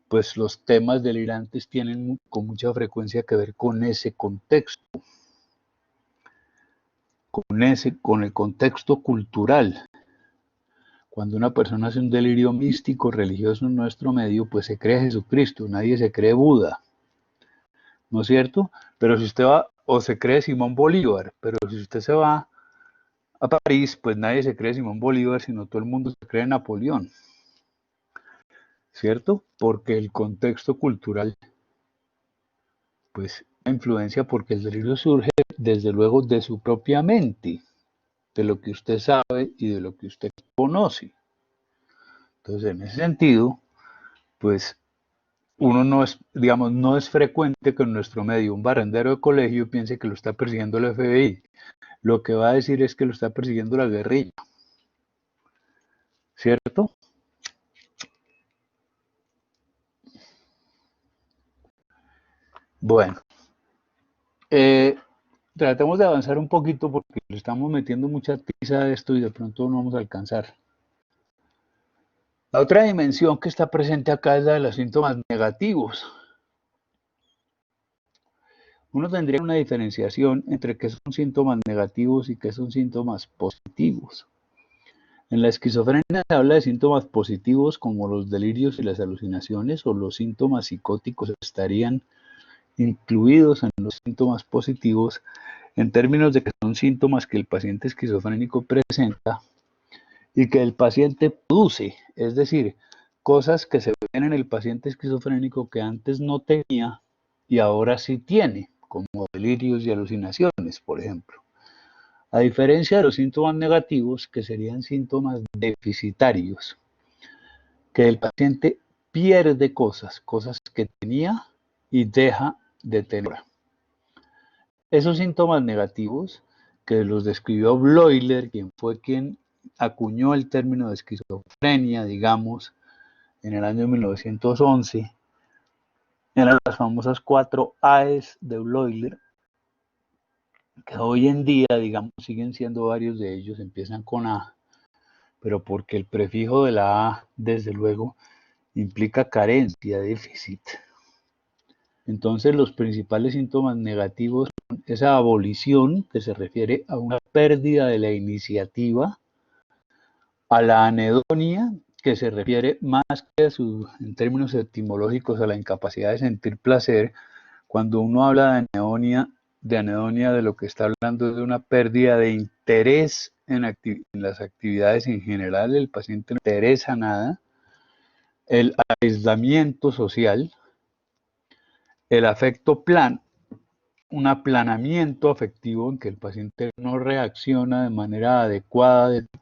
pues los temas delirantes tienen con mucha frecuencia que ver con ese contexto, con el contexto cultural. Cuando una persona hace un delirio místico, religioso en nuestro medio, pues se cree Jesucristo, nadie se cree Buda, ¿no es cierto? Pero si usted va, o se cree Simón Bolívar, pero si usted se va a París, pues nadie se cree Simón Bolívar, sino todo el mundo se cree Napoleón, ¿cierto? Porque el contexto cultural, pues, influencia porque el delirio surge, desde luego, de su propia mente, de lo que usted sabe y de lo que usted conoce. Entonces, en ese sentido, pues, uno no es, digamos, no es frecuente que en nuestro medio un barrendero de colegio piense que lo está persiguiendo el FBI. Lo que va a decir es que lo está persiguiendo la guerrilla, ¿cierto? Bueno, tratemos de avanzar un poquito porque le estamos metiendo mucha tiza a esto y de pronto no vamos a alcanzar. La otra dimensión que está presente acá es la de los síntomas negativos. Uno tendría una diferenciación entre qué son síntomas negativos y qué son síntomas positivos. En la esquizofrenia se habla de síntomas positivos como los delirios y las alucinaciones, o los síntomas psicóticos estarían incluidos en los síntomas positivos en términos de que son síntomas que el paciente esquizofrénico presenta y que el paciente produce, es decir, cosas que se ven en el paciente esquizofrénico que antes no tenía y ahora sí tiene, como delirios y alucinaciones, por ejemplo. A diferencia de los síntomas negativos, que serían síntomas deficitarios, que el paciente pierde cosas que tenía y deja de tener. Esos síntomas negativos, que los describió Bleuler, quien acuñó el término de esquizofrenia, digamos, en el año 1911, eran las famosas 4 A's de Bleuler, que hoy en día, digamos, siguen siendo varios de ellos, empiezan con A, pero porque el prefijo de la A, desde luego, implica carencia, déficit. Entonces, los principales síntomas negativos son esa abolición, que se refiere a una pérdida de la iniciativa, a la anedonia, que se refiere más que en términos etimológicos a la incapacidad de sentir placer. Cuando uno habla de anedonia, de lo que está hablando es de una pérdida de interés en las actividades en general. El paciente no le interesa nada. El aislamiento social, el afecto plan, un aplanamiento afectivo en que el paciente no reacciona de manera adecuada desde el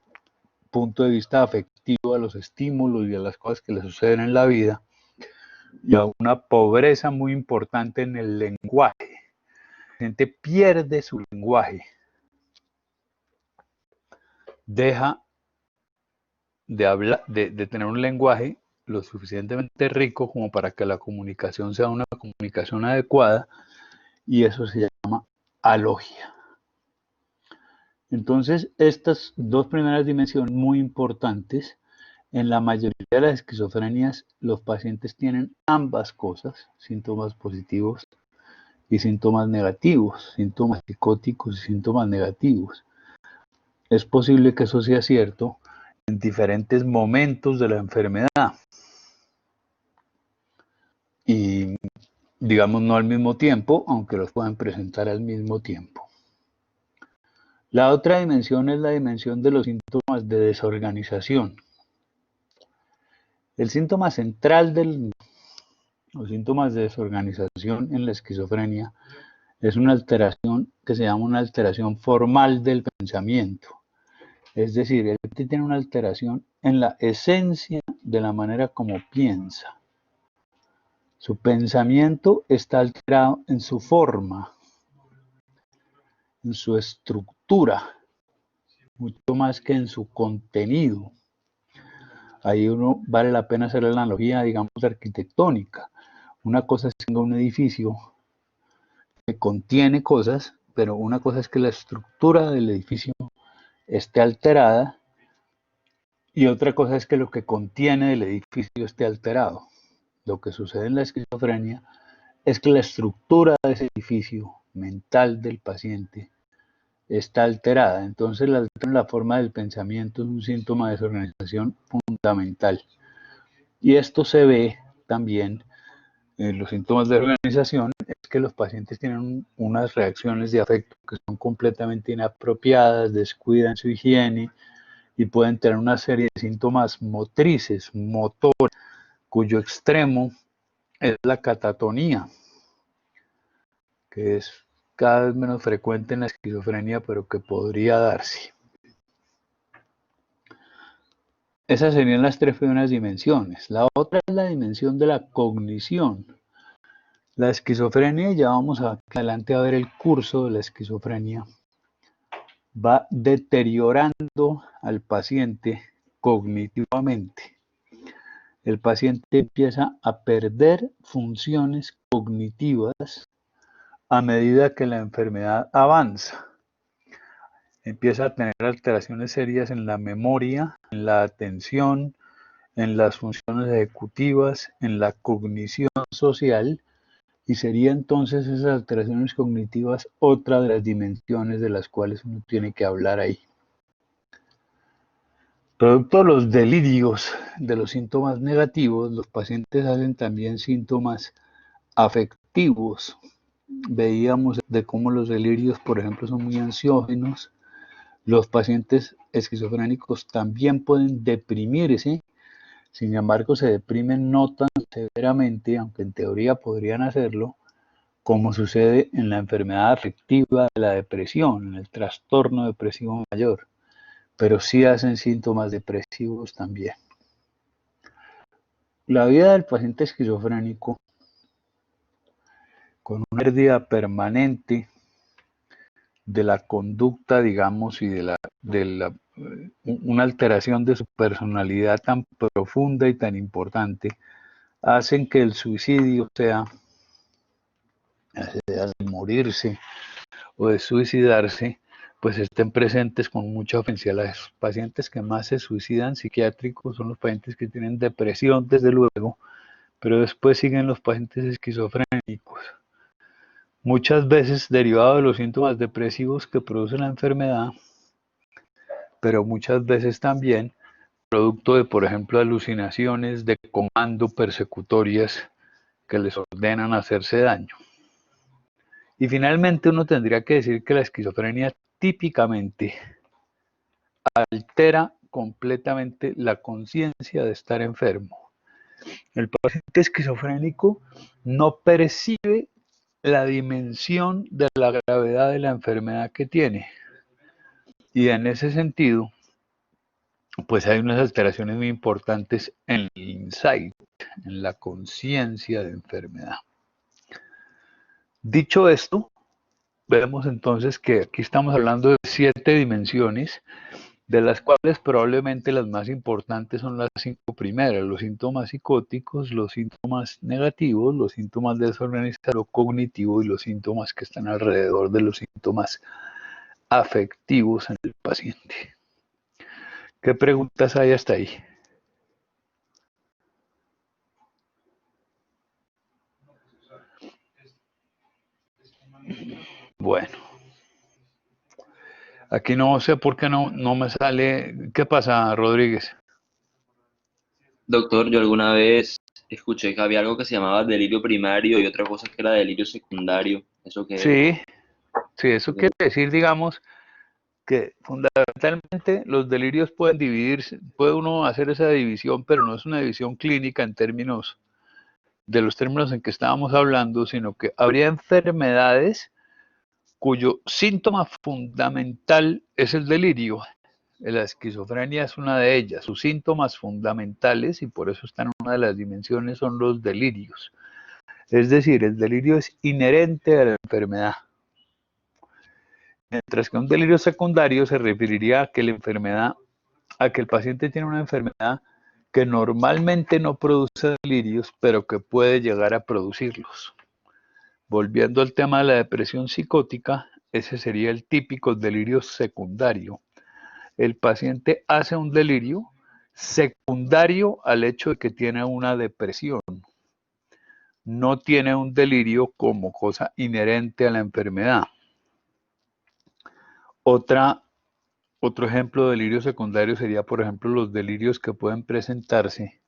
punto de vista afectivo a los estímulos y a las cosas que le suceden en la vida, y a una pobreza muy importante en el lenguaje. El paciente pierde su lenguaje, deja de hablar, de tener un lenguaje lo suficientemente rico como para que la comunicación sea una comunicación adecuada, y eso se llama alogia. Entonces, estas dos primeras dimensiones muy importantes. En la mayoría de las esquizofrenias, los pacientes tienen ambas cosas, síntomas positivos y síntomas negativos, síntomas psicóticos y síntomas negativos. Es posible que eso sea cierto en diferentes momentos de la enfermedad y, digamos, no al mismo tiempo, aunque los puedan presentar al mismo tiempo. La otra dimensión es la dimensión de los síntomas de desorganización. El síntoma central de los síntomas de desorganización en la esquizofrenia es una alteración que se llama una alteración formal del pensamiento. Es decir, el paciente tiene una alteración en la esencia de la manera como piensa. Su pensamiento está alterado en su forma, en su estructura, mucho más que en su contenido. Ahí vale la pena hacer la analogía, digamos, arquitectónica. Una cosa es que tenga un edificio que contiene cosas, pero una cosa es que la estructura del edificio esté alterada y otra cosa es que lo que contiene del edificio esté alterado. Lo que sucede en la esquizofrenia es que la estructura de ese edificio mental del paciente está alterada. Entonces, la forma del pensamiento es un síntoma de desorganización fundamental. Y esto se ve también en los síntomas de organización, es que los pacientes tienen unas reacciones de afecto que son completamente inapropiadas, descuidan su higiene y pueden tener una serie de síntomas motrices, motores, cuyo extremo es la catatonía, que es cada vez menos frecuente en la esquizofrenia, pero que podría darse. Esas serían las tres primeras dimensiones. La otra es la dimensión de la cognición. La esquizofrenia, ya vamos adelante a ver el curso de la esquizofrenia, va deteriorando al paciente cognitivamente. El paciente empieza a perder funciones cognitivas a medida que la enfermedad avanza. Empieza a tener alteraciones serias en la memoria, en la atención, en las funciones ejecutivas, en la cognición social, y sería entonces esas alteraciones cognitivas otra de las dimensiones de las cuales uno tiene que hablar ahí. Producto de los delirios, de los síntomas negativos, los pacientes hacen también síntomas afectivos. Veíamos de cómo los delirios, por ejemplo, son muy ansiógenos. Los pacientes esquizofrénicos también pueden deprimirse Sin embargo, se deprimen no tan severamente, aunque en teoría podrían hacerlo, como sucede en la enfermedad afectiva de la depresión, en el trastorno depresivo mayor, pero sí hacen síntomas depresivos también. La vida del paciente esquizofrénico con una pérdida permanente de la conducta, digamos, y una alteración de su personalidad tan profunda y tan importante, hacen que el suicidio sea, de morirse o de suicidarse, pues estén presentes con mucha frecuencia. Los pacientes que más se suicidan psiquiátricos son los pacientes que tienen depresión, desde luego, pero después siguen los pacientes esquizofrénicos. Muchas veces derivado de los síntomas depresivos que produce la enfermedad, pero muchas veces también producto de, por ejemplo, alucinaciones de comando persecutorias que les ordenan hacerse daño. Y finalmente uno tendría que decir que la esquizofrenia típicamente altera completamente la conciencia de estar enfermo. El paciente esquizofrénico no percibe la dimensión de la gravedad de la enfermedad que tiene. Y en ese sentido, pues hay unas alteraciones muy importantes en el insight, en la conciencia de enfermedad. Dicho esto, vemos entonces que aquí estamos hablando de 7 dimensiones, de las cuales probablemente las más importantes son las 5 primeras: los síntomas psicóticos, los síntomas negativos, los síntomas desorganizados cognitivo y los síntomas que están alrededor de los síntomas afectivos en el paciente. ¿Qué preguntas hay hasta ahí? Bueno, aquí no sé por qué no me sale. ¿Qué pasa, Rodríguez? Doctor, yo alguna vez escuché que había algo que se llamaba delirio primario y otra cosa que era delirio secundario. ¿Eso qué es? Sí, eso quiere decir, digamos, que fundamentalmente los delirios pueden dividirse, puede uno hacer esa división, pero no es una división clínica en términos de los términos en que estábamos hablando, sino que habría enfermedades cuyo síntoma fundamental es el delirio. La esquizofrenia es una de ellas. Sus síntomas fundamentales, y por eso está en una de las dimensiones, son los delirios. Es decir, el delirio es inherente a la enfermedad. Mientras que un delirio secundario se referiría a que la enfermedad, a que el paciente tiene una enfermedad que normalmente no produce delirios, pero que puede llegar a producirlos. Volviendo al tema de la depresión psicótica, ese sería el típico delirio secundario. El paciente hace un delirio secundario al hecho de que tiene una depresión. No tiene un delirio como cosa inherente a la enfermedad. Otro ejemplo de delirio secundario sería, por ejemplo, los delirios que pueden presentarse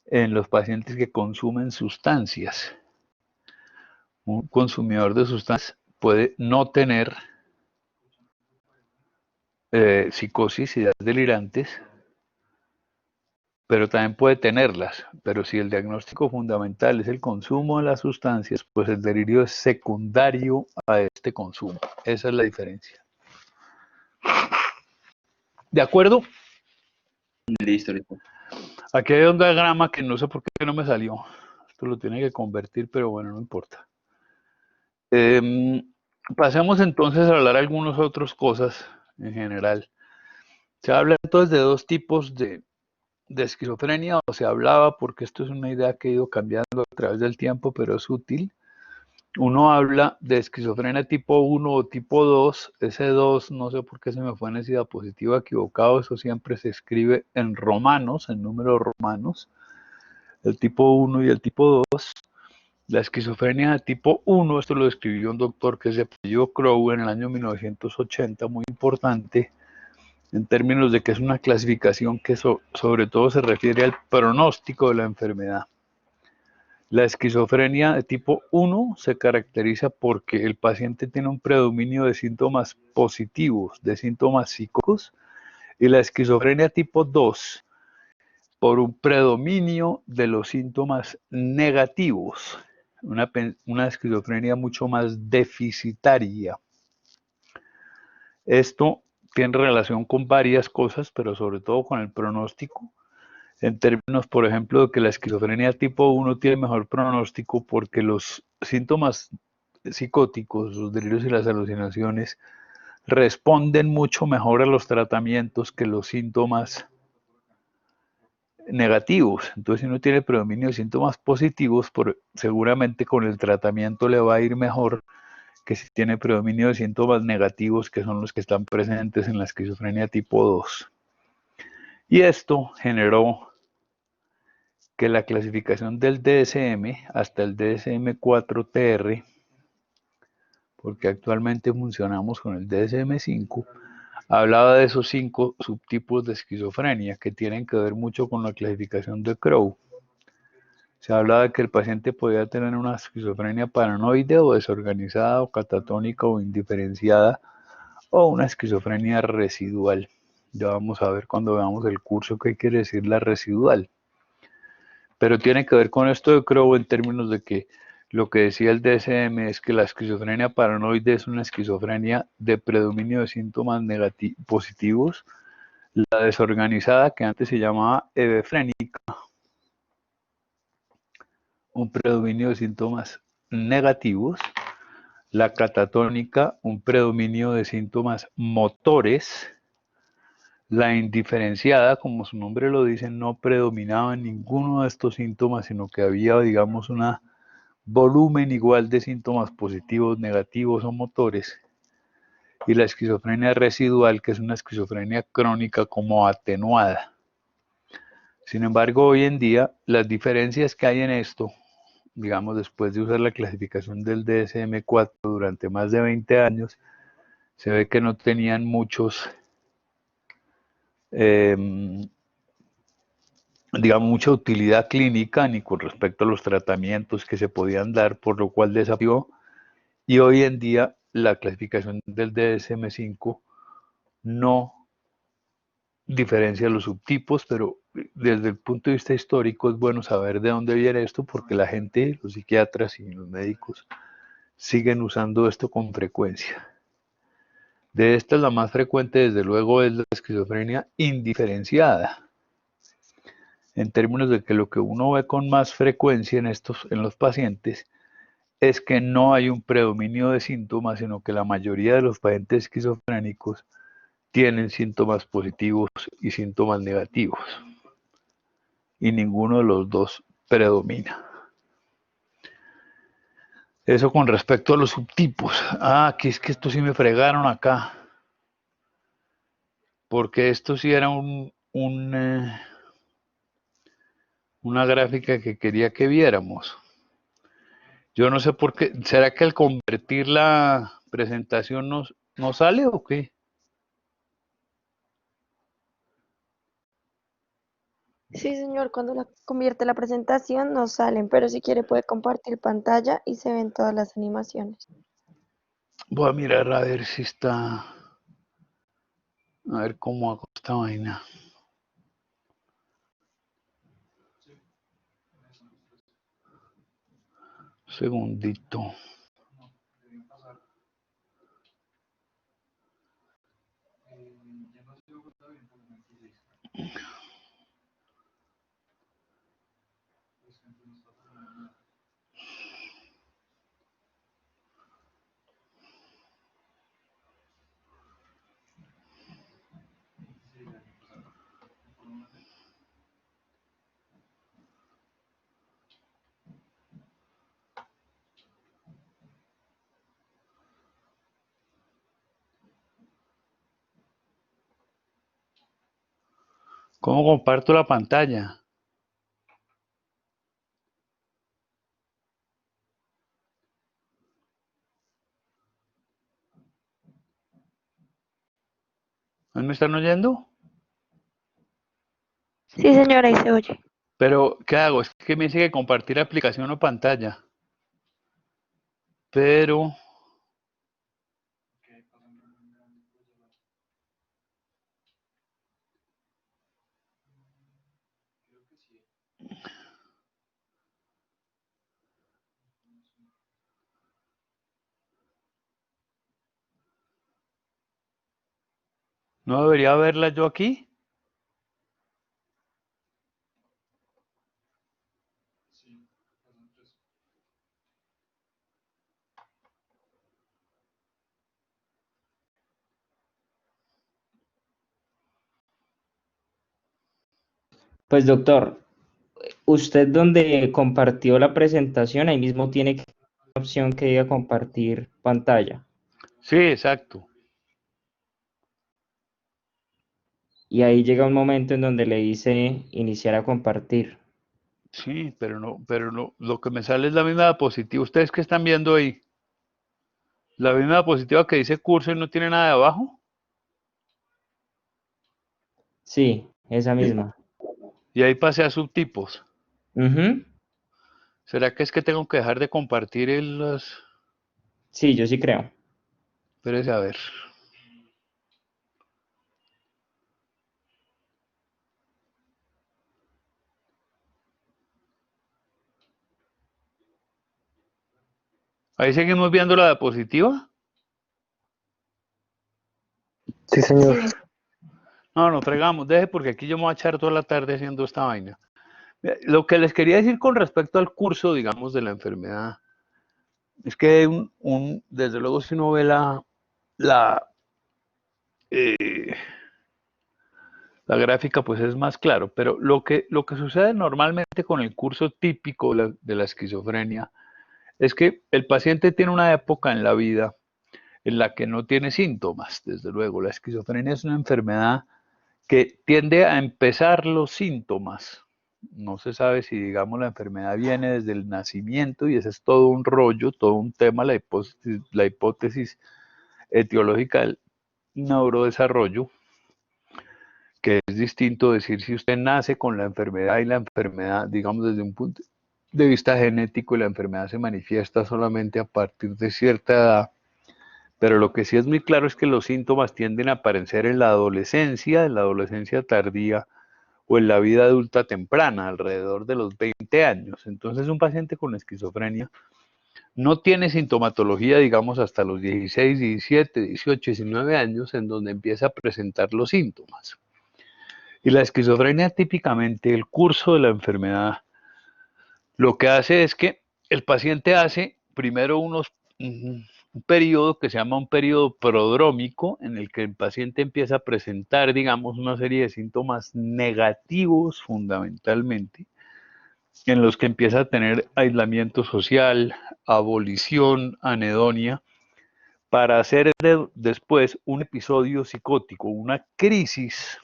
en los pacientes que consumen sustancias. Un consumidor de sustancias puede no tener psicosis, ideas delirantes, pero también puede tenerlas. Pero si el diagnóstico fundamental es el consumo de las sustancias, pues el delirio es secundario a este consumo. Esa es la diferencia. ¿De acuerdo? Listo, listo. Aquí hay un diagrama que no sé por qué no me salió. Esto lo tiene que convertir, pero bueno, no importa. Pasemos entonces a hablar de algunas otras cosas en general. Se habla entonces de 2 tipos de esquizofrenia, o se hablaba, porque esto es una idea que ha ido cambiando a través del tiempo, pero es útil. Uno habla de esquizofrenia tipo 1 o tipo 2. Ese 2, no sé por qué se me fue en esa diapositiva equivocado, eso siempre se escribe en romanos, en números romanos. El tipo 1 y el tipo 2. La esquizofrenia de tipo 1, esto lo describió un doctor que se apellidó Crowe en el año 1980, muy importante, en términos de que es una clasificación que sobre todo se refiere al pronóstico de la enfermedad. La esquizofrenia de tipo 1 se caracteriza porque el paciente tiene un predominio de síntomas positivos, de síntomas psíquicos, y la esquizofrenia tipo 2 por un predominio de los síntomas negativos, una esquizofrenia mucho más deficitaria. Esto tiene relación con varias cosas, pero sobre todo con el pronóstico, en términos, por ejemplo, de que la esquizofrenia tipo 1 tiene mejor pronóstico porque los síntomas psicóticos, los delirios y las alucinaciones, responden mucho mejor a los tratamientos que los síntomas negativos. Entonces, si uno tiene predominio de síntomas positivos, seguramente con el tratamiento le va a ir mejor que si tiene predominio de síntomas negativos, que son los que están presentes en la esquizofrenia tipo 2. Y esto generó que la clasificación del DSM hasta el DSM-4-TR, porque actualmente funcionamos con el DSM-5, hablaba de esos 5 subtipos de esquizofrenia que tienen que ver mucho con la clasificación de Crow. Se hablaba de que el paciente podía tener una esquizofrenia paranoide o desorganizada o catatónica o indiferenciada o una esquizofrenia residual. Ya vamos a ver cuando veamos el curso qué quiere decir la residual. Pero tiene que ver con esto de Crow en términos de que lo que decía el DSM es que la esquizofrenia paranoide es una esquizofrenia de predominio de síntomas positivos, la desorganizada, que antes se llamaba hebefrénica, un predominio de síntomas negativos, la catatónica, un predominio de síntomas motores, la indiferenciada, como su nombre lo dice, no predominaba en ninguno de estos síntomas, sino que había, digamos, un volumen igual de síntomas positivos, negativos o motores, y la esquizofrenia residual, que es una esquizofrenia crónica como atenuada. Sin embargo, hoy en día, las diferencias que hay en esto, digamos, después de usar la clasificación del DSM-4 durante más de 20 años, se ve que no tenían digamos, mucha utilidad clínica ni con respecto a los tratamientos que se podían dar, por lo cual desafió. Y hoy en día la clasificación del DSM-5 no diferencia los subtipos, pero desde el punto de vista histórico es bueno saber de dónde viene esto, porque la gente, los psiquiatras y los médicos, siguen usando esto con frecuencia. De estas, la más frecuente, desde luego, es la esquizofrenia indiferenciada, en términos de que lo que uno ve con más frecuencia en los pacientes es que no hay un predominio de síntomas, sino que la mayoría de los pacientes esquizofrénicos tienen síntomas positivos y síntomas negativos, y ninguno de los dos predomina. Eso con respecto a los subtipos. Aquí es que esto sí me fregaron acá, porque esto sí era una gráfica que quería que viéramos. Yo no sé por qué. ¿Será que al convertir la presentación no sale o qué? Sí, señor, cuando la convierte la presentación no salen, pero si quiere puede compartir pantalla y se ven todas las animaciones. Voy a mirar a ver si está. A ver cómo hago esta vaina. Segundito. ¿Cómo comparto la pantalla? ¿Me están oyendo? Sí, señora, ahí se oye. Pero, ¿qué hago? Es que me dice que compartir aplicación o pantalla. Pero... ¿No debería verla yo aquí? Pues doctor, usted donde compartió la presentación, ahí mismo tiene una opción que diga compartir pantalla. Sí, exacto. Y ahí llega un momento en donde le dice iniciar a compartir. Sí, pero no, lo que me sale es la misma diapositiva. ¿Ustedes qué están viendo ahí? La misma diapositiva que dice curso y no tiene nada de abajo. Sí, esa misma. Y ahí pasé a subtipos. Ujú. ¿Será que es que tengo que dejar de compartir los... Sí, yo sí creo. Espérese a ver. Ahí seguimos viendo la diapositiva. Sí, señor. Sí. No, no fregamos, deje porque aquí yo me voy a echar toda la tarde haciendo esta vaina. Lo que les quería decir con respecto al curso, digamos, de la enfermedad, es que desde luego si uno ve la, eh, la gráfica, pues es más claro, pero lo que sucede normalmente con el curso típico de la esquizofrenia es que el paciente tiene una época en la vida en la que no tiene síntomas, desde luego. La esquizofrenia es una enfermedad que tiende a empezar los síntomas. No se sabe si, digamos, la enfermedad viene desde el nacimiento y ese es todo un rollo, todo un tema, la hipótesis etiológica del neurodesarrollo, que es distinto decir si usted nace con la enfermedad y la enfermedad, digamos, desde un punto de vista genético y la enfermedad se manifiesta solamente a partir de cierta edad. Pero lo que sí es muy claro es que los síntomas tienden a aparecer en la adolescencia tardía o en la vida adulta temprana, alrededor de los 20 años. Entonces un paciente con esquizofrenia no tiene sintomatología, digamos, hasta los 16, 17, 18, 19 años, en donde empieza a presentar los síntomas. Y la esquizofrenia típicamente, el curso de la enfermedad, lo que hace es que el paciente hace primero un periodo que se llama un periodo prodrómico, en el que el paciente empieza a presentar, digamos, una serie de síntomas negativos fundamentalmente, en los que empieza a tener aislamiento social, abolición, anedonia, para hacer después un episodio psicótico, una crisis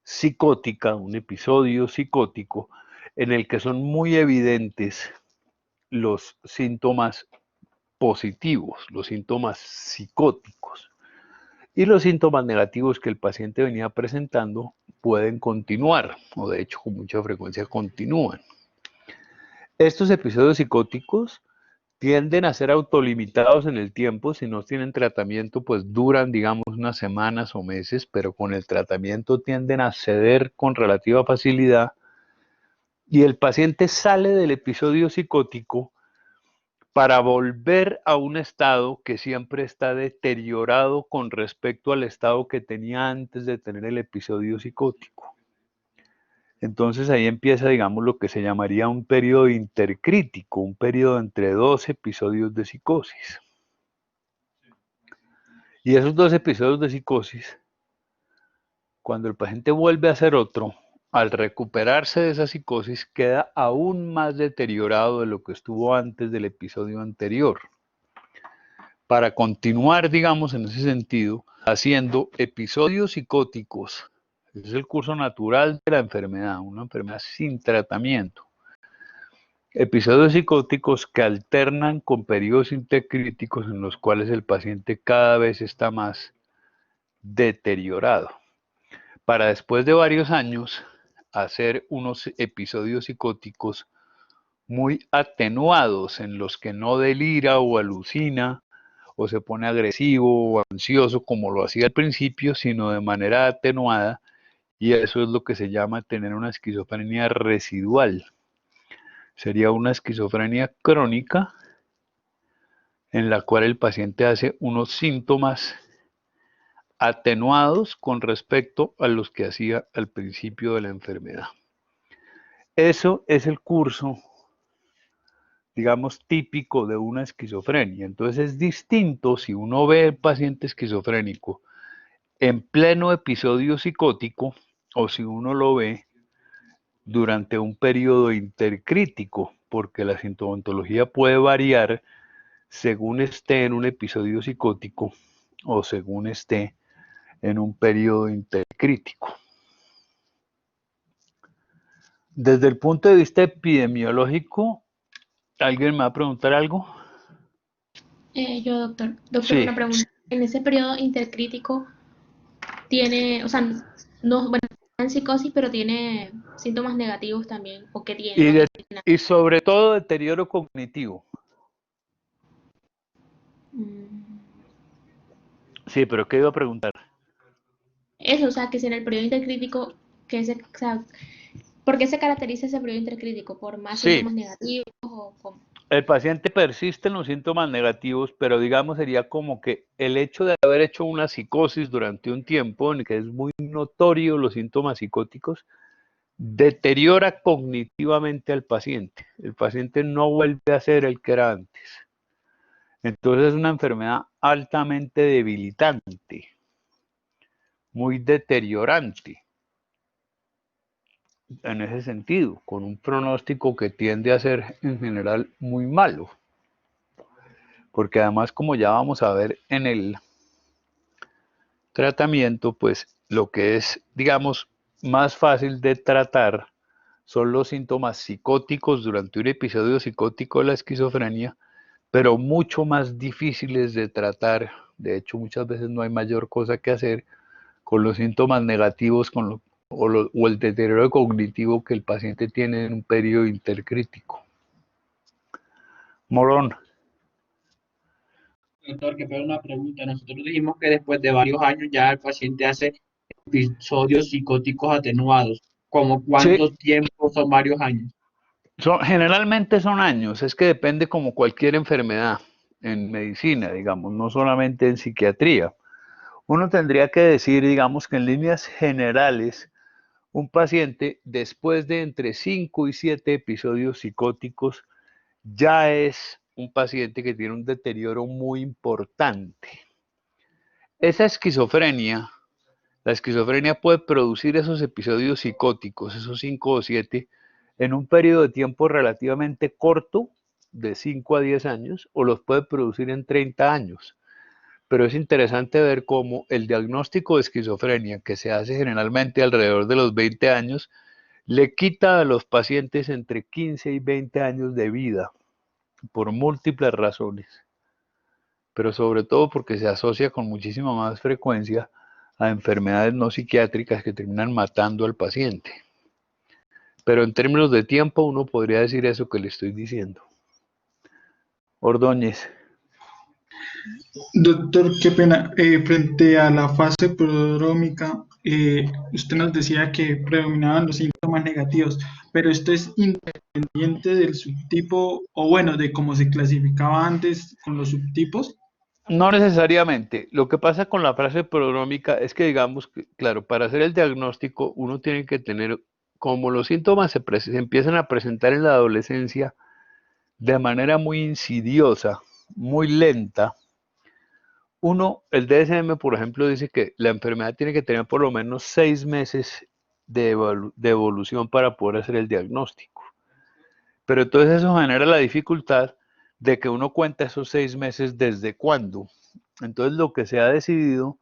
psicótica, un episodio psicótico en el que son muy evidentes los síntomas positivos, los síntomas psicóticos. Y los síntomas negativos que el paciente venía presentando pueden continuar, o de hecho con mucha frecuencia continúan. Estos episodios psicóticos tienden a ser autolimitados en el tiempo. Si no tienen tratamiento, pues duran, digamos, unas semanas o meses, pero con el tratamiento tienden a ceder con relativa facilidad y el paciente sale del episodio psicótico para volver a un estado que siempre está deteriorado con respecto al estado que tenía antes de tener el episodio psicótico. Entonces ahí empieza, digamos, lo que se llamaría un periodo intercrítico, un periodo entre dos episodios de psicosis. Y esos dos episodios de psicosis, cuando el paciente vuelve a hacer otro, al recuperarse de esa psicosis, queda aún más deteriorado de lo que estuvo antes del episodio anterior. Para continuar, digamos, en ese sentido, haciendo episodios psicóticos. Es el curso natural de la enfermedad, una enfermedad sin tratamiento. Episodios psicóticos que alternan con periodos intercríticos en los cuales el paciente cada vez está más deteriorado. Para después de varios años hacer unos episodios psicóticos muy atenuados en los que no delira o alucina o se pone agresivo o ansioso como lo hacía al principio, sino de manera atenuada, y eso es lo que se llama tener una esquizofrenia residual. Sería una esquizofrenia crónica en la cual el paciente hace unos síntomas atenuados con respecto a los que hacía al principio de la enfermedad. Eso es el curso, digamos, típico de una esquizofrenia. Entonces es distinto si uno ve al paciente esquizofrénico en pleno episodio psicótico o si uno lo ve durante un periodo intercrítico, porque la sintomatología puede variar según esté en un episodio psicótico o según esté en un periodo intercrítico. Desde el punto de vista epidemiológico, ¿alguien me va a preguntar algo? Yo, doctor. Doctor, Sí. una pregunta. En ese periodo intercrítico tiene, o sea, no, bueno, está en psicosis, pero tiene síntomas negativos también, o qué tiene, Y, no de- tiene nada. y sobre todo deterioro cognitivo. Sí, pero ¿qué iba a preguntar? Eso, o sea, que si en el periodo intercrítico, o sea, ¿por qué se caracteriza ese periodo intercrítico? ¿Por más Sí, síntomas negativos o cómo? el paciente persiste en los síntomas negativos, pero digamos sería como que el hecho de haber hecho una psicosis durante un tiempo en el que es muy notorio los síntomas psicóticos, deteriora cognitivamente al paciente. El paciente no vuelve a ser el que era antes. Entonces es una enfermedad altamente debilitante, muy deteriorante en ese sentido, con un pronóstico que tiende a ser en general muy malo. Porque además, como ya vamos a ver en el tratamiento, pues lo que es, digamos, más fácil de tratar son los síntomas psicóticos durante un episodio psicótico de la esquizofrenia, pero mucho más difíciles de tratar. De hecho, muchas veces no hay mayor cosa que hacer con los síntomas negativos o el deterioro cognitivo que el paciente tiene en un periodo intercrítico. Morón. Doctor, que fue una pregunta. Nosotros dijimos que después de varios años ya el paciente hace episodios psicóticos atenuados. ¿Como Sí, cuánto tiempo son varios años? generalmente son años, es que depende como cualquier enfermedad en medicina, digamos, no solamente en psiquiatría. Uno tendría que decir, digamos, que en líneas generales, un paciente después de entre 5 y 7 episodios psicóticos ya es un paciente que tiene un deterioro muy importante. Esa esquizofrenia, la esquizofrenia puede producir esos episodios psicóticos, esos 5 o 7, en un periodo de tiempo relativamente corto, de 5 a 10 años, o los puede producir en 30 años. Pero es interesante ver cómo el diagnóstico de esquizofrenia, que se hace generalmente alrededor de los 20 años, le quita a los pacientes entre 15 y 20 años de vida, por múltiples razones, pero sobre todo porque se asocia con muchísima más frecuencia a enfermedades no psiquiátricas que terminan matando al paciente. Pero en términos de tiempo uno podría decir eso que le estoy diciendo. Ordóñez. Doctor, qué pena. Frente a la fase prodrómica, usted nos decía que predominaban los síntomas negativos, pero esto es independiente del subtipo, o bueno, de cómo se clasificaba antes con los subtipos. No necesariamente. Lo que pasa con la fase prodrómica es que, digamos, que, claro, para hacer el diagnóstico uno tiene que tener, como los síntomas se empiezan a presentar en la adolescencia de manera muy insidiosa, muy lenta. El DSM, por ejemplo, dice que la enfermedad tiene que tener por lo menos 6 meses de evolución para poder hacer el diagnóstico. Pero entonces eso genera la dificultad de que uno cuenta esos 6 meses desde cuándo. Entonces lo que se ha decidido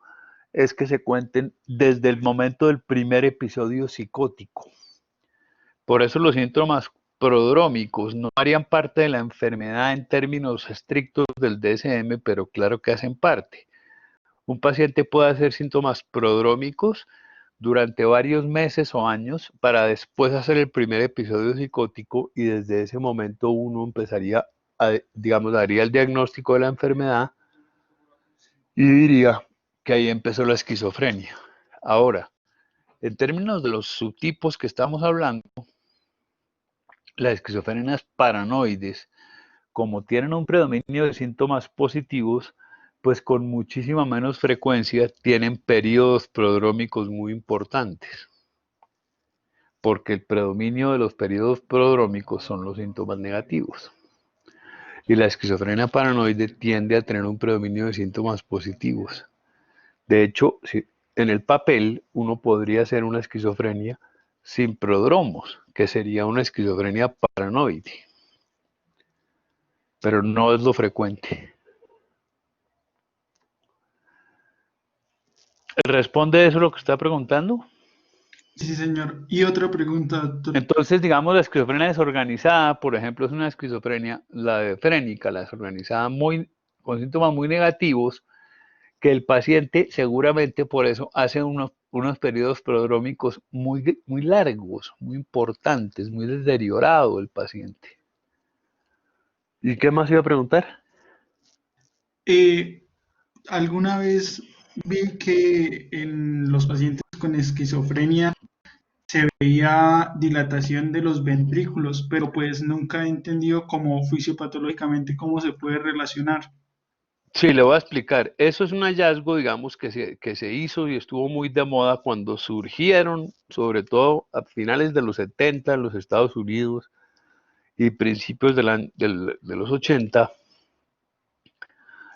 es que se cuenten desde el momento del primer episodio psicótico. Por eso los síntomas prodrómicos no harían parte de la enfermedad en términos estrictos del DSM, pero claro que hacen parte. Un paciente puede hacer síntomas prodrómicos durante varios meses o años para después hacer el primer episodio psicótico y desde ese momento uno empezaría digamos, daría el diagnóstico de la enfermedad y diría que ahí empezó la esquizofrenia. Ahora, en términos de los subtipos que estamos hablando, las esquizofrenias paranoides, como tienen un predominio de síntomas positivos, pues con muchísima menos frecuencia tienen periodos prodrómicos muy importantes, porque el predominio de los periodos prodrómicos son los síntomas negativos. Y la esquizofrenia paranoide tiende a tener un predominio de síntomas positivos. De hecho, en el papel uno podría hacer una esquizofrenia sin prodromos, que sería una esquizofrenia paranoide, pero no es lo frecuente. ¿Responde eso lo que está preguntando? Sí, señor. Y otra pregunta, doctor. Entonces, digamos, la esquizofrenia desorganizada, por ejemplo, es una esquizofrenia, la frénica, la desorganizada, con síntomas muy negativos, que el paciente seguramente por eso hace unos periodos prodrómicos muy largos, muy importantes, muy deteriorado el paciente. ¿Y qué más iba a preguntar? Alguna vez vi que en los pacientes con esquizofrenia se veía dilatación de los ventrículos, pero pues nunca he entendido como fisiopatológicamente cómo se puede relacionar. Sí, le voy a explicar. Eso es un hallazgo, digamos, que se hizo y estuvo muy de moda cuando surgieron, sobre todo a finales de los 70 en los Estados Unidos y principios de los 80,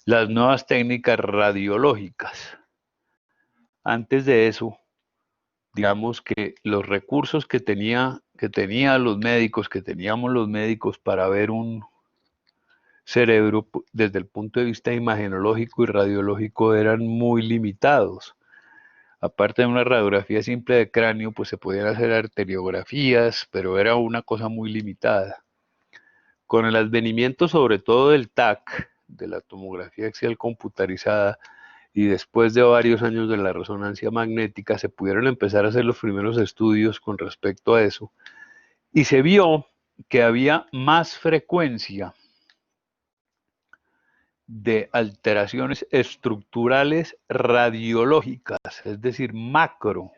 las nuevas técnicas radiológicas. Antes de eso, digamos que los recursos que teníamos los médicos para ver un cerebro desde el punto de vista imagenológico y radiológico eran muy limitados. Aparte de una radiografía simple de cráneo, pues se podían hacer arteriografías, pero era una cosa muy limitada. Con el advenimiento sobre todo del TAC, de la tomografía axial computarizada, y después de varios años de la resonancia magnética, se pudieron empezar a hacer los primeros estudios con respecto a eso, y se vio que había más frecuencia de alteraciones estructurales radiológicas, es decir, macro,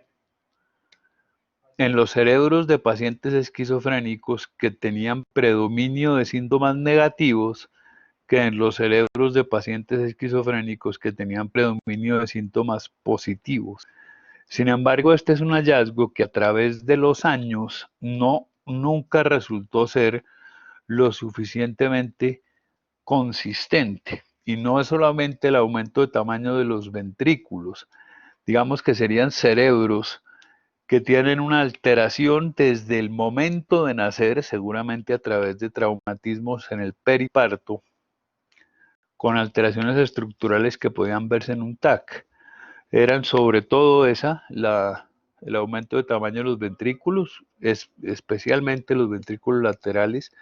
en los cerebros de pacientes esquizofrénicos que tenían predominio de síntomas negativos que en los cerebros de pacientes esquizofrénicos que tenían predominio de síntomas positivos. Sin embargo, este es un hallazgo que a través de los años nunca resultó ser lo suficientemente consistente. Y no es solamente el aumento de tamaño de los ventrículos, digamos que serían cerebros que tienen una alteración desde el momento de nacer, seguramente a través de traumatismos en el periparto, con alteraciones estructurales que podían verse en un TAC. Eran sobre todo el aumento de tamaño de los ventrículos, especialmente los ventrículos laterales,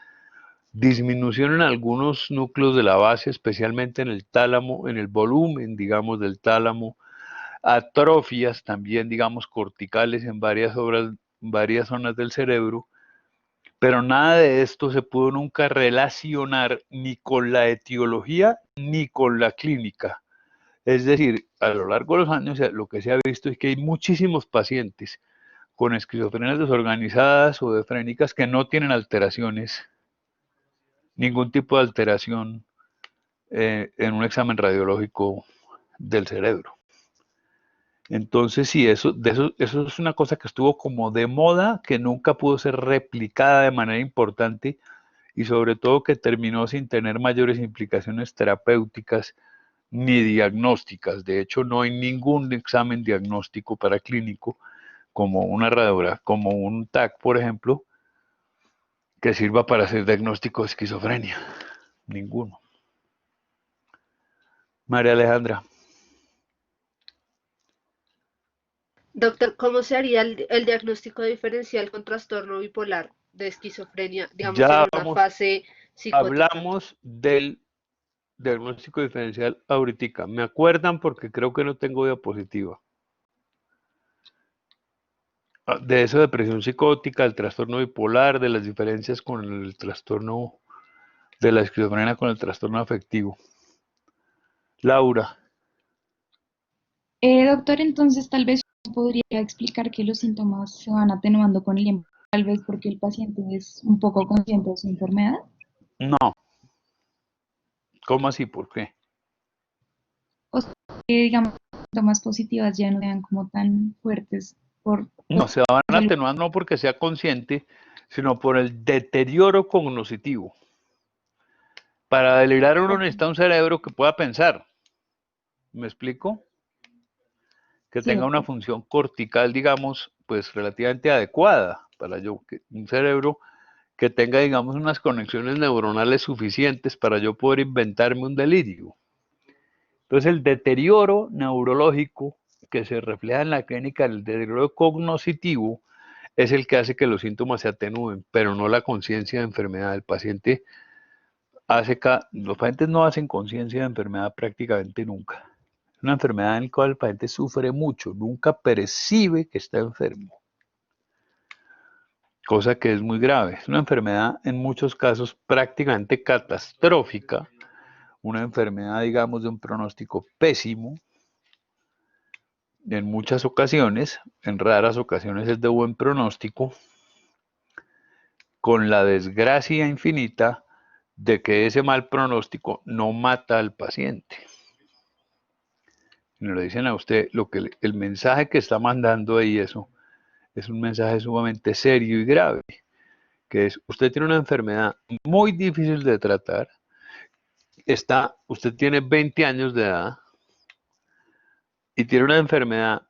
disminución en algunos núcleos de la base, especialmente en el tálamo, en el volumen, digamos, del tálamo, atrofias también, digamos, corticales en varias zonas del cerebro, pero nada de esto se pudo nunca relacionar ni con la etiología ni con la clínica. Es decir, a lo largo de los años lo que se ha visto es que hay muchísimos pacientes con esquizofrenias desorganizadas o defrénicas que no tienen alteraciones, ningún tipo de alteración en un examen radiológico del cerebro. Entonces, sí, eso es una cosa que estuvo como de moda, que nunca pudo ser replicada de manera importante y sobre todo que terminó sin tener mayores implicaciones terapéuticas ni diagnósticas. De hecho, no hay ningún examen diagnóstico paraclínico como una radiografía, como un TAC, por ejemplo, que sirva para hacer diagnóstico de esquizofrenia. Ninguno. María Alejandra. Doctor, ¿cómo se haría el diagnóstico diferencial con trastorno bipolar de esquizofrenia, digamos, Ya en una fase psicótica? hablamos del diagnóstico diferencial ahorita. ¿Me acuerdan? Porque creo que no tengo diapositiva. De eso, depresión psicótica, el trastorno bipolar, de las diferencias con el trastorno de la esquizofrenia con el trastorno afectivo. Laura. Doctor, entonces tal vez podría explicar que los síntomas se van atenuando con el tiempo, tal vez porque el paciente es un poco consciente de su enfermedad. No. ¿Cómo así? ¿Por qué? digamos, síntomas positivas ya no sean como tan fuertes No, se van atenuando no porque sea consciente, sino por el deterioro cognitivo. Para delirar uno necesita un cerebro que pueda pensar. ¿Me explico? Que Sí, tenga una función cortical, digamos, pues relativamente adecuada para yo, un cerebro que tenga, digamos, unas conexiones neuronales suficientes para yo poder inventarme un delirio. Entonces, el deterioro neurológico que se refleja en la clínica, el deterioro cognitivo, es el que hace que los síntomas se atenúen, pero no la conciencia de enfermedad. El paciente los pacientes no hacen conciencia de enfermedad prácticamente nunca. Es una enfermedad en la cual el paciente sufre mucho, nunca percibe que está enfermo, cosa que es muy grave. Es una enfermedad en muchos casos prácticamente catastrófica, una enfermedad, digamos, de un pronóstico pésimo. En muchas ocasiones, en raras ocasiones es de buen pronóstico, con la desgracia infinita de que ese mal pronóstico no mata al paciente. Me lo dicen a usted, el mensaje que está mandando ahí eso es un mensaje sumamente serio y grave, que es, usted tiene una enfermedad muy difícil de tratar, usted tiene 20 años de edad y tiene una enfermedad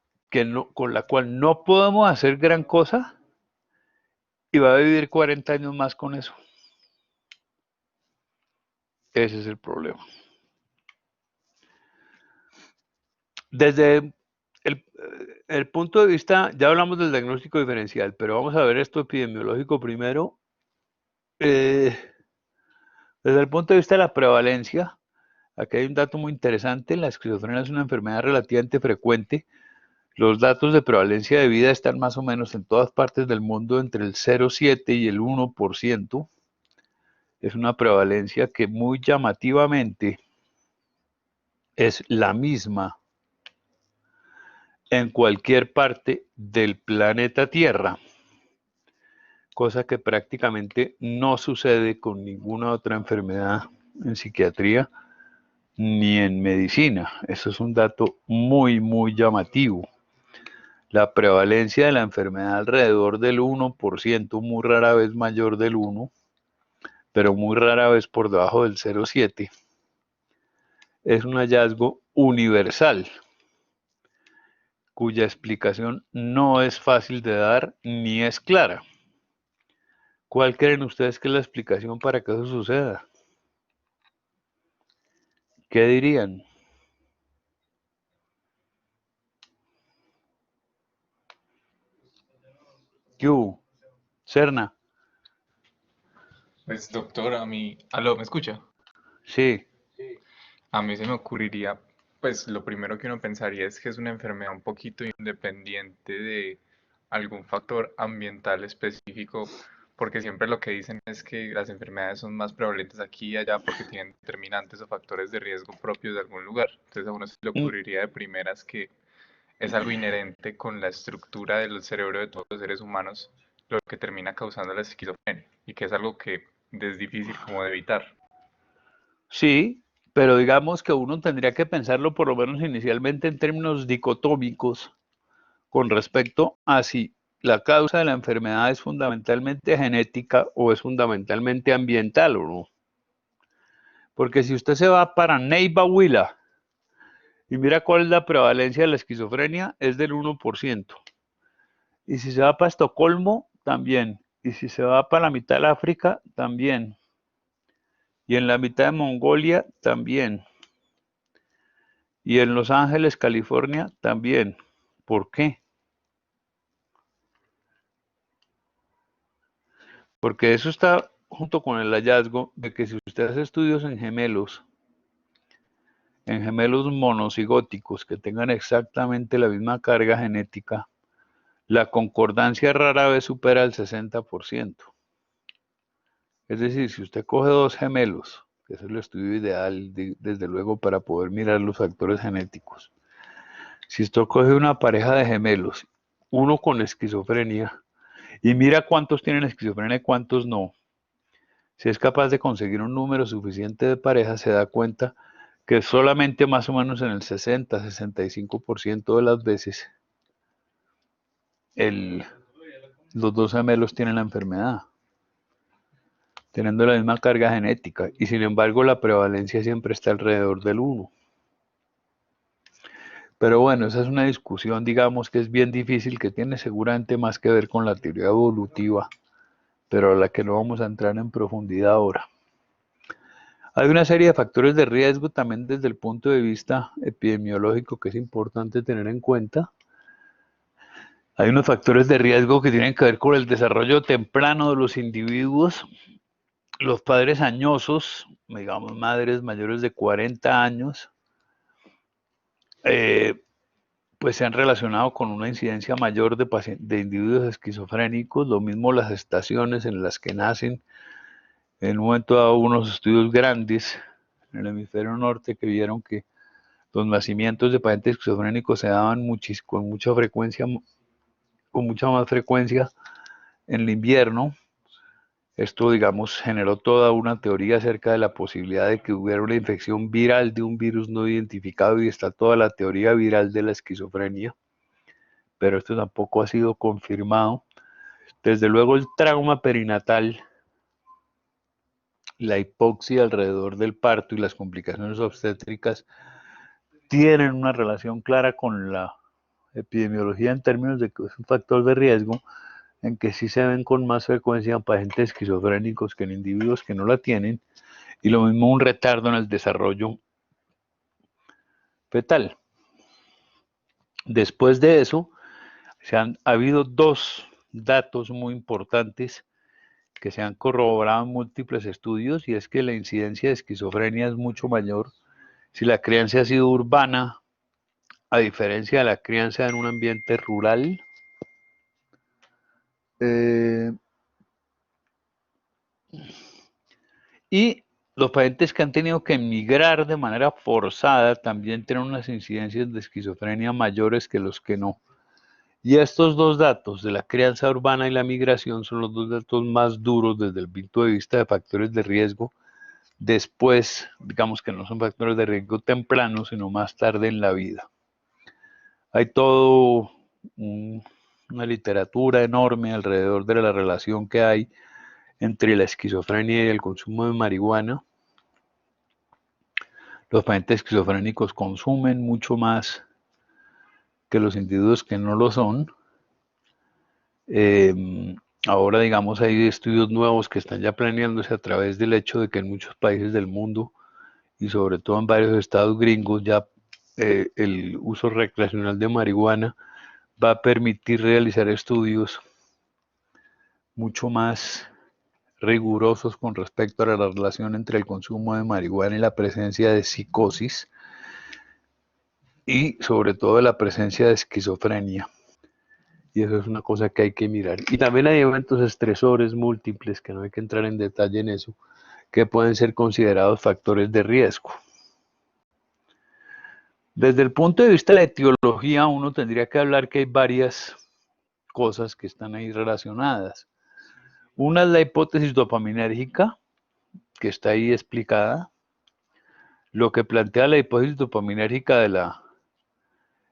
con la cual no podemos hacer gran cosa y va a vivir 40 años más con eso. Ese es el problema. Desde el punto de vista, ya hablamos del diagnóstico diferencial, pero vamos a ver esto epidemiológico primero. Desde el punto de vista de la prevalencia, aquí hay un dato muy interesante. La esquizofrenia es una enfermedad relativamente frecuente. Los datos de prevalencia de vida están más o menos en todas partes del mundo entre el 0,7 y el 1%. Es una prevalencia que muy llamativamente es la misma en cualquier parte del planeta Tierra, cosa que prácticamente no sucede con ninguna otra enfermedad en psiquiatría ni en medicina. Eso es un dato muy, muy llamativo. La prevalencia de la enfermedad alrededor del 1%, muy rara vez mayor del 1%, pero muy rara vez por debajo del 0,7%, es un hallazgo universal, cuya explicación no es fácil de dar ni es clara. ¿Cuál creen ustedes que es la explicación para que eso suceda? ¿Qué dirían? ¿Qué hubo? Serna. Pues doctor, aló, ¿me escucha? Sí. A mí se me ocurriría, pues lo primero que uno pensaría es que es una enfermedad un poquito independiente de algún factor ambiental específico, porque siempre lo que dicen es que las enfermedades son más prevalentes aquí y allá porque tienen determinantes o factores de riesgo propios de algún lugar. Entonces a uno se le ocurriría de primeras que es algo inherente con la estructura del cerebro de todos los seres humanos lo que termina causando la esquizofrenia y que es algo que es difícil como de evitar. Sí, pero digamos que uno tendría que pensarlo por lo menos inicialmente en términos dicotómicos con respecto a si la causa de la enfermedad es fundamentalmente genética o es fundamentalmente ambiental o no. Porque si usted se va para Neiva Huila y mira cuál es la prevalencia de la esquizofrenia, es del 1%. Y si se va para Estocolmo, también. Y si se va para la mitad del África, también. Y en la mitad de Mongolia, también. Y en Los Ángeles, California, también. ¿Por qué? Porque eso está junto con el hallazgo de que si usted hace estudios en gemelos monocigóticos que tengan exactamente la misma carga genética, la concordancia rara vez supera el 60%. Es decir, si usted coge dos gemelos, que es el estudio ideal, desde luego, para poder mirar los factores genéticos. Si usted coge una pareja de gemelos, uno con esquizofrenia, y mira cuántos tienen esquizofrenia y cuántos no, si es capaz de conseguir un número suficiente de parejas, se da cuenta que solamente más o menos en el 60-65% de las veces los dos gemelos tienen la enfermedad, teniendo la misma carga genética, y sin embargo la prevalencia siempre está alrededor del 1. Pero bueno, esa es una discusión, digamos, que es bien difícil, que tiene seguramente más que ver con la teoría evolutiva, pero a la que no vamos a entrar en profundidad ahora. Hay una serie de factores de riesgo también desde el punto de vista epidemiológico que es importante tener en cuenta. Hay unos factores de riesgo que tienen que ver con el desarrollo temprano de los individuos. Los padres añosos, digamos madres mayores de 40 años, pues se han relacionado con una incidencia mayor de individuos esquizofrénicos. Lo mismo las estaciones en las que nacen. En un momento dado, unos estudios grandes en el hemisferio norte que vieron que los nacimientos de pacientes esquizofrénicos se daban con mucha frecuencia, con mucha más frecuencia en el invierno. Esto, digamos, generó toda una teoría acerca de la posibilidad de que hubiera una infección viral de un virus no identificado, y está toda la teoría viral de la esquizofrenia, pero esto tampoco ha sido confirmado. Desde luego el trauma perinatal, la hipoxia alrededor del parto y las complicaciones obstétricas tienen una relación clara con la epidemiología en términos de que es un factor de riesgo, en que sí se ven con más frecuencia en pacientes esquizofrénicos que en individuos que no la tienen, y lo mismo un retardo en el desarrollo fetal. Después de eso, ha habido dos datos muy importantes que se han corroborado en múltiples estudios, y es que la incidencia de esquizofrenia es mucho mayor si la crianza ha sido urbana, a diferencia de la crianza en un ambiente rural. Y los pacientes que han tenido que emigrar de manera forzada también tienen unas incidencias de esquizofrenia mayores que los que no. Y estos dos datos de la crianza urbana y la migración son los dos datos más duros desde el punto de vista de factores de riesgo. Después, digamos que no son factores de riesgo temprano, sino más tarde en la vida. Hay todo una literatura enorme alrededor de la relación que hay entre la esquizofrenia y el consumo de marihuana. Los pacientes esquizofrénicos consumen mucho más que los individuos que no lo son. Ahora, digamos, hay estudios nuevos que están ya planeándose a través del hecho de que en muchos países del mundo, y sobre todo en varios estados gringos, ya el uso recreacional de marihuana va a permitir realizar estudios mucho más rigurosos con respecto a la relación entre el consumo de marihuana y la presencia de psicosis, y sobre todo la presencia de esquizofrenia. Y eso es una cosa que hay que mirar. Y también hay eventos estresores múltiples, que no hay que entrar en detalle en eso, que pueden ser considerados factores de riesgo. Desde el punto de vista de la etiología, uno tendría que hablar que hay varias cosas que están ahí relacionadas. Una es la hipótesis dopaminérgica, que está ahí explicada. Lo que plantea la hipótesis dopaminérgica de la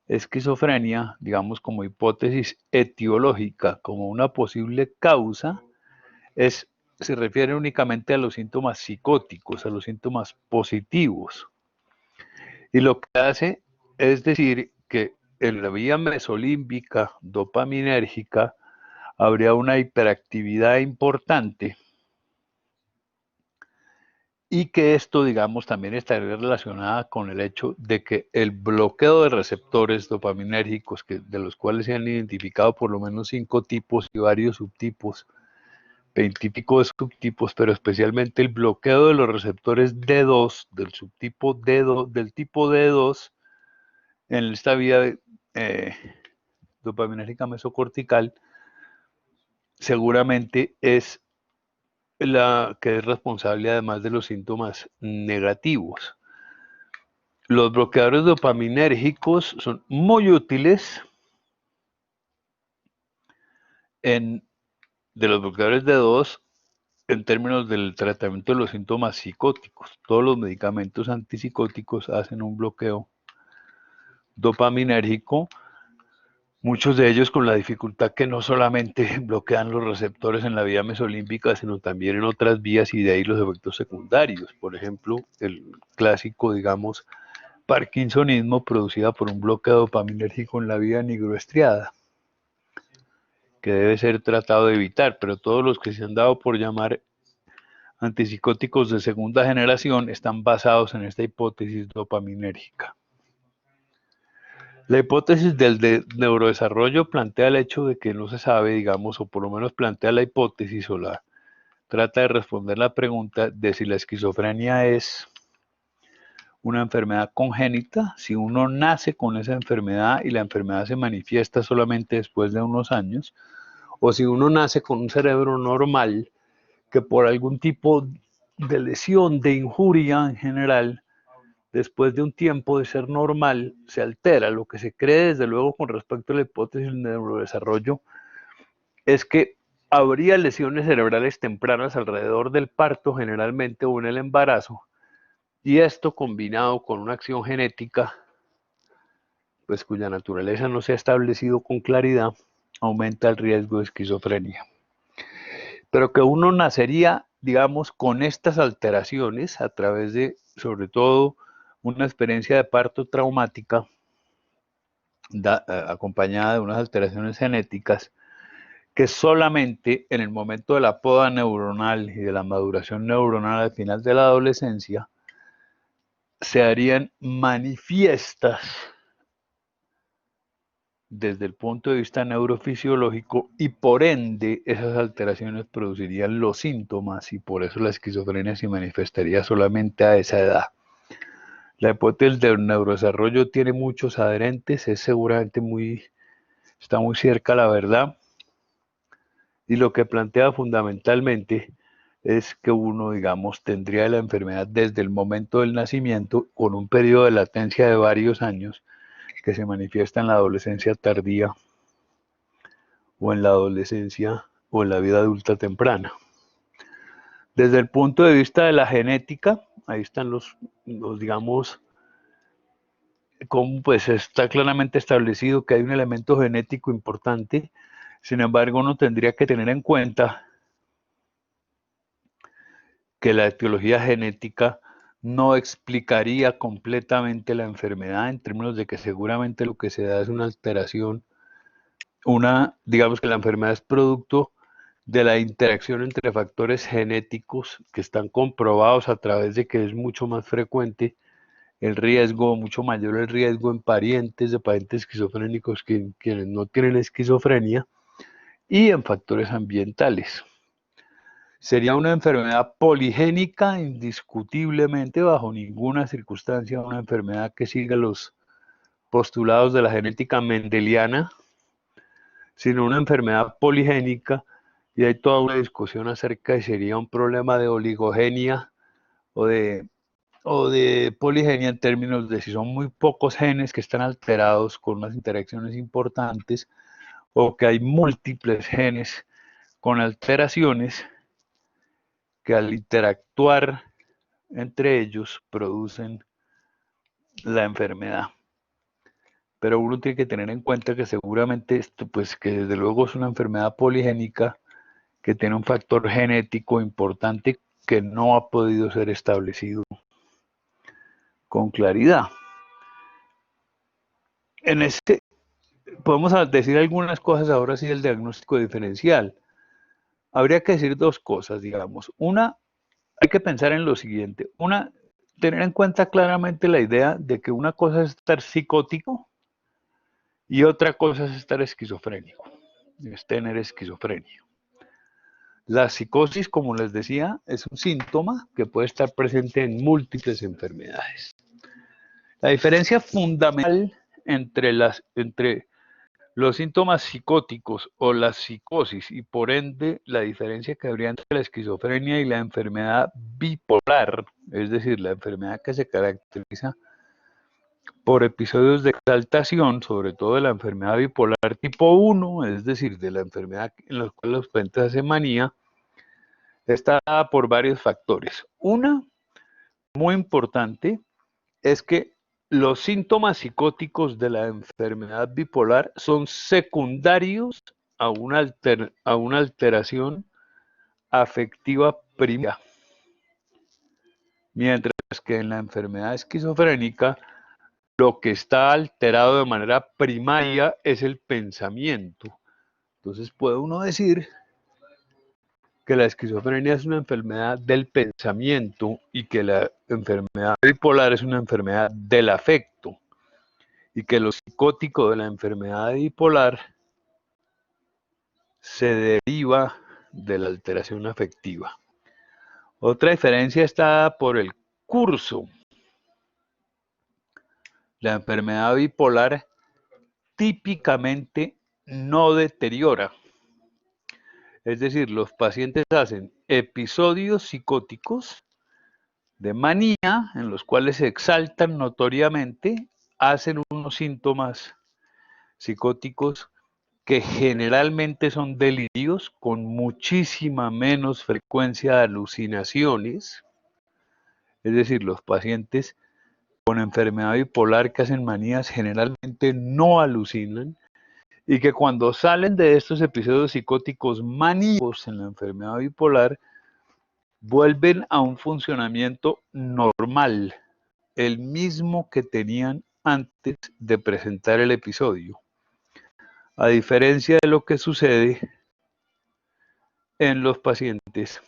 esquizofrenia, digamos como hipótesis etiológica, como una posible causa, se refiere únicamente a los síntomas psicóticos, a los síntomas positivos. Y lo que hace es decir que en la vía mesolímbica dopaminérgica habría una hiperactividad importante, y que esto, digamos, también estaría relacionada con el hecho de que el bloqueo de receptores dopaminérgicos, de los cuales se han identificado por lo menos 5 tipos y varios subtipos, 20 y pico de subtipos, pero especialmente el bloqueo de los receptores D2, del subtipo D2, del tipo D2, en esta vía dopaminérgica mesocortical, seguramente es la que es responsable además de los síntomas negativos. Los bloqueadores dopaminérgicos son muy útiles de los bloqueadores D2 en términos del tratamiento de los síntomas psicóticos. Todos los medicamentos antipsicóticos hacen un bloqueo dopaminérgico, muchos de ellos con la dificultad que no solamente bloquean los receptores en la vía mesolímbica, sino también en otras vías, y de ahí los efectos secundarios. Por ejemplo, el clásico, digamos, parkinsonismo producida por un bloqueo dopaminérgico en la vía nigroestriada, que debe ser tratado de evitar, pero todos los que se han dado por llamar antipsicóticos de segunda generación están basados en esta hipótesis dopaminérgica. La hipótesis del neurodesarrollo plantea el hecho de que no se sabe, digamos, o por lo menos plantea la hipótesis o trata de responder la pregunta de si la esquizofrenia es una enfermedad congénita, si uno nace con esa enfermedad y la enfermedad se manifiesta solamente después de unos años, o si uno nace con un cerebro normal que por algún tipo de lesión, de injuria en general, después de un tiempo de ser normal, se altera. Lo que se cree, desde luego, con respecto a la hipótesis del neurodesarrollo, es que habría lesiones cerebrales tempranas alrededor del parto, generalmente, o en el embarazo, y esto combinado con una acción genética, pues cuya naturaleza no se ha establecido con claridad, aumenta el riesgo de esquizofrenia. Pero que uno nacería, digamos, con estas alteraciones a través de, sobre todo, una experiencia de parto traumática acompañada de unas alteraciones genéticas que solamente en el momento de la poda neuronal y de la maduración neuronal al final de la adolescencia se harían manifiestas desde el punto de vista neurofisiológico, y por ende esas alteraciones producirían los síntomas, y por eso la esquizofrenia se manifestaría solamente a esa edad. La hipótesis del neurodesarrollo tiene muchos adherentes, es seguramente está muy cerca a la verdad, y lo que plantea fundamentalmente es que uno, digamos, tendría la enfermedad desde el momento del nacimiento, con un periodo de latencia de varios años, que se manifiesta en la adolescencia tardía o en la adolescencia o en la vida adulta temprana. Desde el punto de vista de la genética, ahí están los digamos, como pues está claramente establecido que hay un elemento genético importante. Sin embargo, uno tendría que tener en cuenta que la etiología genética no explicaría completamente la enfermedad, en términos de que seguramente lo que se da es una alteración, digamos que la enfermedad es producto de la interacción entre factores genéticos que están comprobados a través de que es mucho más frecuente el riesgo, mucho mayor el riesgo en parientes de pacientes esquizofrénicos que quienes no tienen esquizofrenia, y en factores ambientales. Sería una enfermedad poligénica, indiscutiblemente, bajo ninguna circunstancia una enfermedad que siga los postulados de la genética mendeliana, sino una enfermedad poligénica, y hay toda una discusión acerca de si sería un problema de oligogenia o de poligenia, en términos de si son muy pocos genes que están alterados con unas interacciones importantes, o que hay múltiples genes con alteraciones que al interactuar entre ellos producen la enfermedad. Pero uno tiene que tener en cuenta que seguramente esto, pues que desde luego es una enfermedad poligénica que tiene un factor genético importante que no ha podido ser establecido con claridad. En este podemos decir algunas cosas ahora sí del diagnóstico diferencial. Habría que decir dos cosas, digamos. Una, hay que pensar en lo siguiente. Una, tener en cuenta claramente la idea de que una cosa es estar psicótico y otra cosa es estar esquizofrénico, es tener esquizofrenia. La psicosis, como les decía, es un síntoma que puede estar presente en múltiples enfermedades. La diferencia fundamental entre los síntomas psicóticos o la psicosis, y por ende la diferencia que habría entre la esquizofrenia y la enfermedad bipolar, es decir, la enfermedad que se caracteriza por episodios de exaltación, sobre todo de la enfermedad bipolar tipo 1, es decir, de la enfermedad en la cual los pacientes hacen manía, está dada por varios factores. Una, muy importante, es que los síntomas psicóticos de la enfermedad bipolar son secundarios a una alteración afectiva primaria, mientras que en la enfermedad esquizofrénica lo que está alterado de manera primaria es el pensamiento. Entonces puede uno decir que la esquizofrenia es una enfermedad del pensamiento y que la enfermedad bipolar es una enfermedad del afecto, y que lo psicótico de la enfermedad bipolar se deriva de la alteración afectiva. Otra diferencia está por el curso. La enfermedad bipolar típicamente no deteriora. Es decir, los pacientes hacen episodios psicóticos de manía en los cuales se exaltan notoriamente, hacen unos síntomas psicóticos que generalmente son delirios con muchísima menos frecuencia de alucinaciones. Es decir, los pacientes con enfermedad bipolar que hacen manías generalmente no alucinan, y que cuando salen de estos episodios psicóticos maníacos en la enfermedad bipolar, vuelven a un funcionamiento normal, el mismo que tenían antes de presentar el episodio, a diferencia de lo que sucede en los pacientes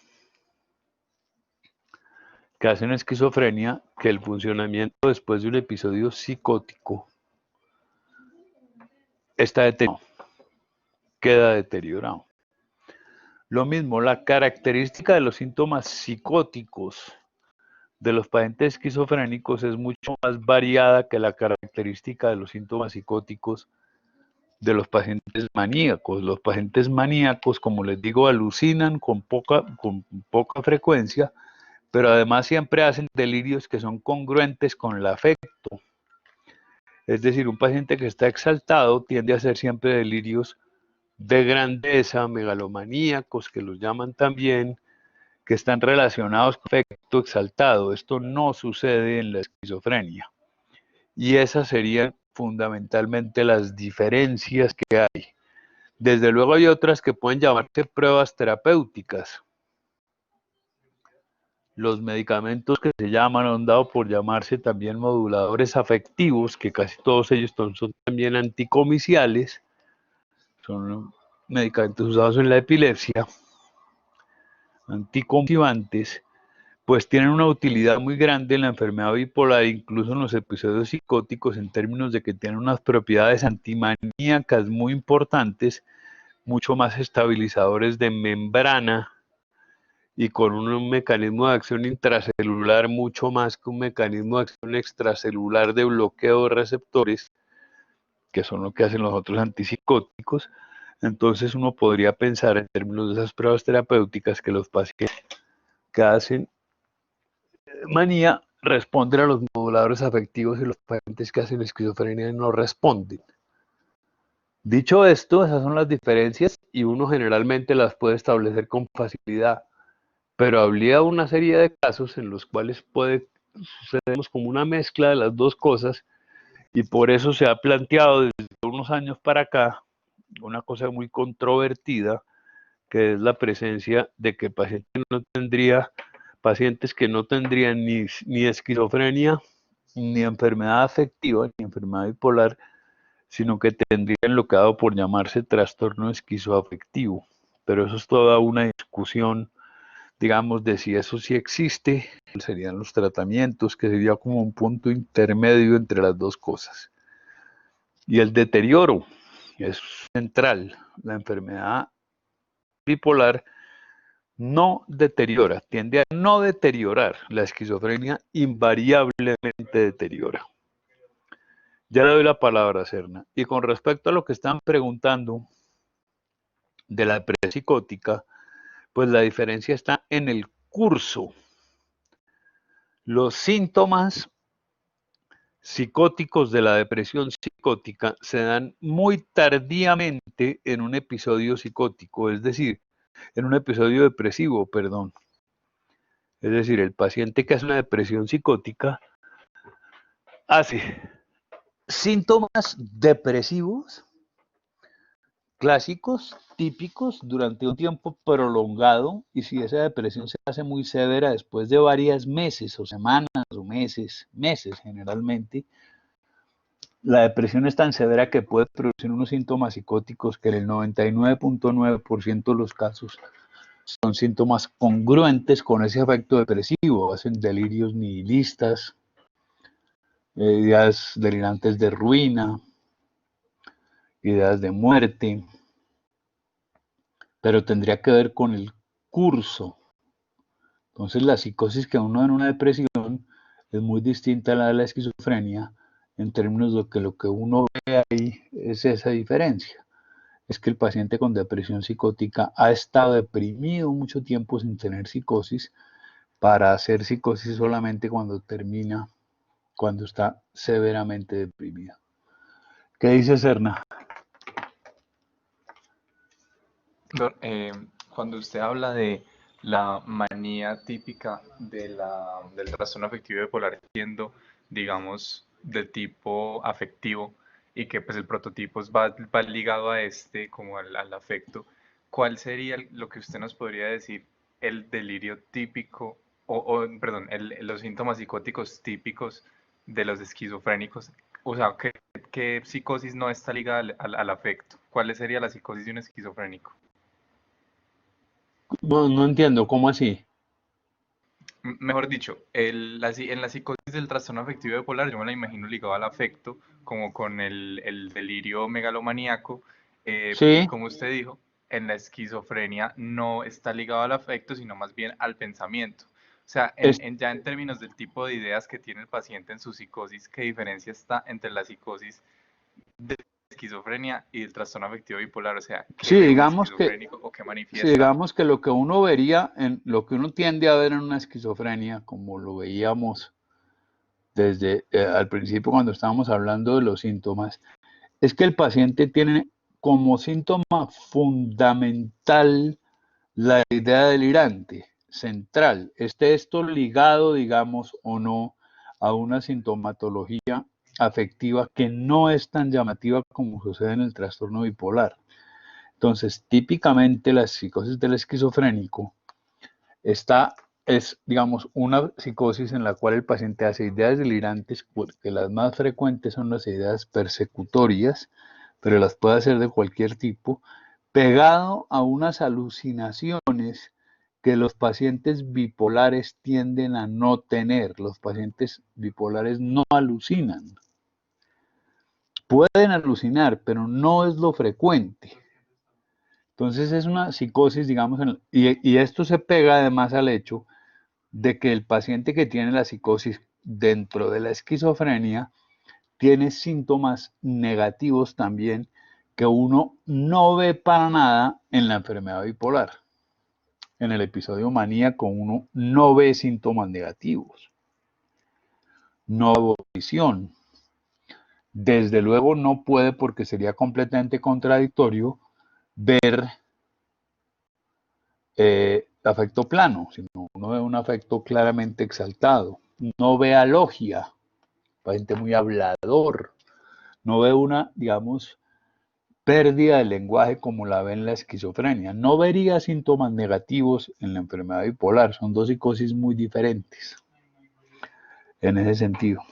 que hacen esquizofrenia, que el funcionamiento después de un episodio psicótico está deteriorado, queda deteriorado. Lo mismo, la característica de los síntomas psicóticos de los pacientes esquizofrénicos es mucho más variada que la característica de los síntomas psicóticos de los pacientes maníacos. Los pacientes maníacos, como les digo, alucinan con poca frecuencia, pero además siempre hacen delirios que son congruentes con el afecto. Es decir, un paciente que está exaltado tiende a hacer siempre delirios de grandeza, megalomaníacos, que los llaman también, que están relacionados con afecto exaltado. Esto no sucede en la esquizofrenia. Y esas serían fundamentalmente las diferencias que hay. Desde luego hay otras que pueden llamarse pruebas terapéuticas. Los medicamentos que se llaman han dado por llamarse también moduladores afectivos, que casi todos ellos son también anticomiciales, son medicamentos usados en la epilepsia, anticonvulsivantes, pues tienen una utilidad muy grande en la enfermedad bipolar, incluso en los episodios psicóticos, en términos de que tienen unas propiedades antimaníacas muy importantes, mucho más estabilizadores de membrana y con un mecanismo de acción intracelular mucho más que un mecanismo de acción extracelular de bloqueo de receptores, que son lo que hacen los otros antipsicóticos. Entonces uno podría pensar en términos de esas pruebas terapéuticas que los pacientes que hacen manía responden a los moduladores afectivos y los pacientes que hacen esquizofrenia no responden. Dicho esto, esas son las diferencias y uno generalmente las puede establecer con facilidad, pero habría una serie de casos en los cuales puede suceder como una mezcla de las dos cosas, y por eso se ha planteado desde unos años para acá una cosa muy controvertida, que es la presencia de que pacientes que no tendrían ni esquizofrenia, ni enfermedad afectiva, ni enfermedad bipolar, sino que tendrían lo que ha dado por llamarse trastorno esquizoafectivo. Pero eso es toda una discusión, digamos, de si eso sí existe, serían los tratamientos, que sería como un punto intermedio entre las dos cosas. Y el deterioro es central. La enfermedad bipolar no deteriora, tiende a no deteriorar. La esquizofrenia invariablemente deteriora. Ya le doy la palabra, Serna. Y con respecto a lo que están preguntando de la depresión psicótica, pues la diferencia está en el curso. Los síntomas psicóticos de la depresión psicótica se dan muy tardíamente en un episodio psicótico, es decir, en un episodio depresivo, perdón. Es decir, el paciente que hace una depresión psicótica hace síntomas depresivos clásicos, típicos, durante un tiempo prolongado, y si esa depresión se hace muy severa después de varios meses o semanas o meses generalmente, la depresión es tan severa que puede producir unos síntomas psicóticos que en el 99.9% de los casos son síntomas congruentes con ese efecto depresivo, hacen delirios nihilistas, ideas delirantes de ruina, ideas de muerte, pero tendría que ver con el curso. Entonces la psicosis que uno en una depresión es muy distinta a la de la esquizofrenia en términos de que lo que uno ve ahí es esa diferencia. Es que el paciente con depresión psicótica ha estado deprimido mucho tiempo sin tener psicosis, para hacer psicosis solamente cuando termina, cuando está severamente deprimido. ¿Qué dice Serna? Cuando usted habla de la manía típica del trastorno afectivo bipolar, siendo, digamos, de tipo afectivo y que pues el prototipo va ligado a este, como al afecto, ¿cuál sería lo que usted nos podría decir el delirio típico, perdón, los síntomas psicóticos típicos de los esquizofrénicos? O sea, ¿qué psicosis no está ligada al afecto? ¿Cuál sería la psicosis de un esquizofrénico? No entiendo, ¿cómo así? Mejor dicho, en la psicosis del trastorno afectivo bipolar yo me la imagino ligado al afecto, como con el delirio megalomaníaco, y Sí, como usted dijo, en la esquizofrenia no está ligado al afecto, sino más bien al pensamiento. O sea, es, ya en términos del tipo de ideas que tiene el paciente en su psicosis, ¿qué diferencia está entre la psicosis de esquizofrenia y el trastorno afectivo bipolar? O sea, ¿qué sí, ve un esquizofrénico o qué manifiesta? digamos que lo que uno vería, lo que uno tiende a ver en una esquizofrenia, como lo veíamos desde al principio cuando estábamos hablando de los síntomas, es que el paciente tiene como síntoma fundamental la idea delirante, central. Esté esto ligado, digamos, o no, a una sintomatología afectiva que no es tan llamativa como sucede en el trastorno bipolar. Entonces, típicamente la psicosis del esquizofrénico es, digamos, una psicosis en la cual el paciente hace ideas delirantes, porque las más frecuentes son las ideas persecutorias, pero las puede hacer de cualquier tipo, pegado a unas alucinaciones que los pacientes bipolares tienden a no tener. Los pacientes bipolares no alucinan. Pueden alucinar, pero no es lo frecuente. Entonces es una psicosis, digamos, y esto se pega además al hecho de que el paciente que tiene la psicosis dentro de la esquizofrenia tiene síntomas negativos también que uno no ve para nada en la enfermedad bipolar. En el episodio maníaco uno no ve síntomas negativos, no ve visión. Desde luego no puede, porque sería completamente contradictorio, ver afecto plano, sino uno ve un afecto claramente exaltado. No ve alogia, paciente muy hablador. No ve una, digamos, pérdida de lenguaje como la ve en la esquizofrenia. No vería síntomas negativos en la enfermedad bipolar. Son dos psicosis muy diferentes en ese sentido.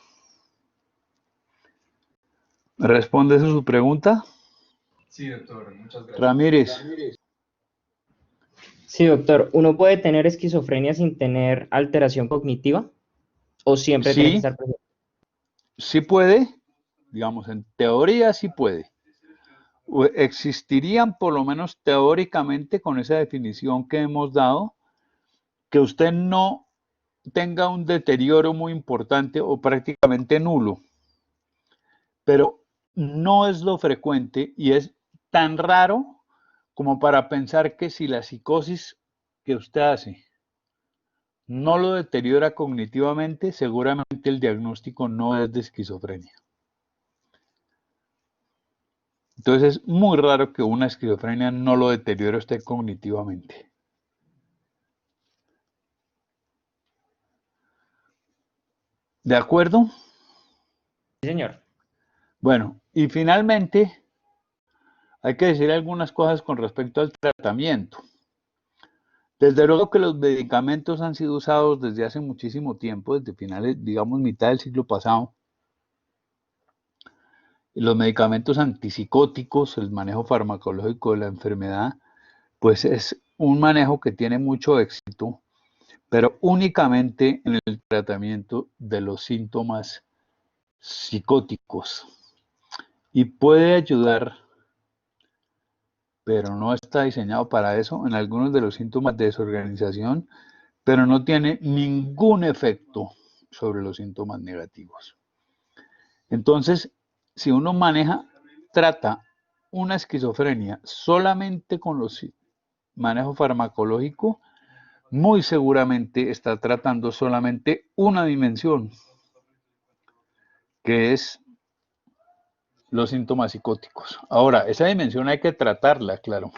¿Respondes a su pregunta? Sí, doctor, muchas gracias. Ramírez. Sí, doctor. ¿Uno puede tener esquizofrenia sin tener alteración cognitiva? ¿O siempre tiene que Sí, estar presente? sí puede, digamos, en teoría sí puede. Existirían, por lo menos teóricamente, con esa definición que hemos dado, que usted no tenga un deterioro muy importante o prácticamente nulo, pero no es lo frecuente y es tan raro como para pensar que si la psicosis que usted hace no lo deteriora cognitivamente, seguramente el diagnóstico no es de esquizofrenia. Entonces es muy raro que una esquizofrenia no lo deteriore usted cognitivamente. ¿De acuerdo? Sí, señor. Bueno, y finalmente hay que decir algunas cosas con respecto al tratamiento. Desde luego que los medicamentos han sido usados desde hace muchísimo tiempo, desde finales, digamos, mitad del siglo pasado. Los medicamentos antipsicóticos, el manejo farmacológico de la enfermedad, pues es un manejo que tiene mucho éxito, pero únicamente en el tratamiento de los síntomas psicóticos. Y puede ayudar, pero no está diseñado para eso, en algunos de los síntomas de desorganización, pero no tiene ningún efecto sobre los síntomas negativos. Entonces, si uno trata una esquizofrenia solamente con los manejo farmacológico, muy seguramente está tratando solamente una dimensión, que es los síntomas psicóticos. Ahora, esa dimensión hay que tratarla, claro,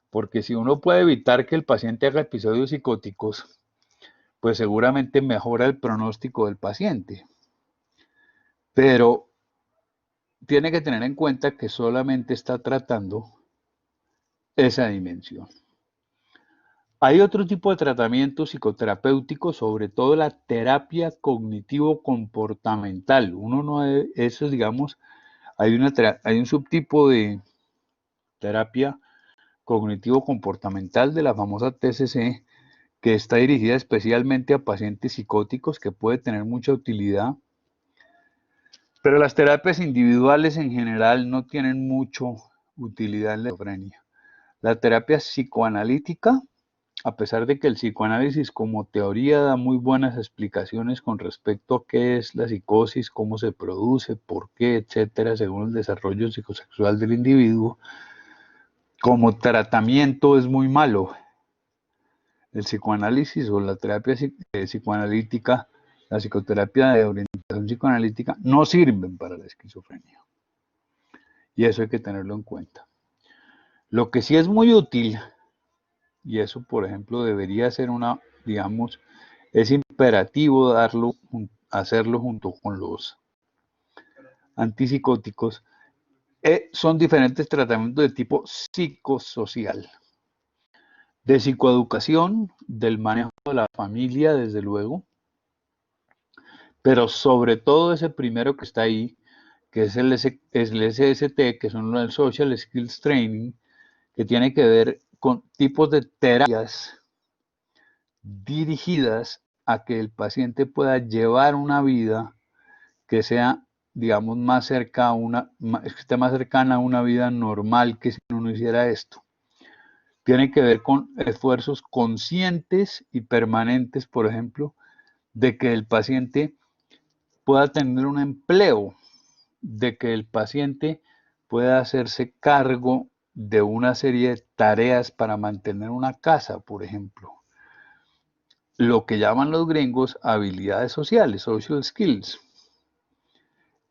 porque si uno puede evitar que el paciente haga episodios psicóticos, pues seguramente mejora el pronóstico del paciente. Pero tiene que tener en cuenta que solamente está tratando esa dimensión. Hay otro tipo de tratamiento psicoterapéutico, sobre todo la terapia cognitivo-comportamental. Uno no debe, eso digamos, hay un subtipo de terapia cognitivo-comportamental de la famosa TCC, que está dirigida especialmente a pacientes psicóticos, que puede tener mucha utilidad. Pero las terapias individuales en general no tienen mucha utilidad en la esquizofrenia. La terapia psicoanalítica, a pesar de que el psicoanálisis como teoría da muy buenas explicaciones con respecto a qué es la psicosis, cómo se produce, por qué, etcétera, según el desarrollo psicosexual del individuo, como tratamiento es muy malo. El psicoanálisis o la terapia psicoanalítica, la psicoterapia de orientación psicoanalítica, no sirven para la esquizofrenia. Y eso hay que tenerlo en cuenta. Lo que sí es muy útil, y eso, por ejemplo, debería ser digamos, es imperativo hacerlo junto con los antipsicóticos, son diferentes tratamientos de tipo psicosocial, de psicoeducación, del manejo de la familia, desde luego, pero sobre todo ese primero que está ahí, que es el SST, que son el Social Skills Training, que tiene que ver con tipos de terapias dirigidas a que el paciente pueda llevar una vida que sea, digamos, esté más cercana a una vida normal que si uno no hiciera esto. Tiene que ver con esfuerzos conscientes y permanentes, por ejemplo, de que el paciente pueda tener un empleo, de que el paciente pueda hacerse cargo de una serie de tareas para mantener una casa, por ejemplo. Lo que llaman los gringos habilidades sociales, social skills.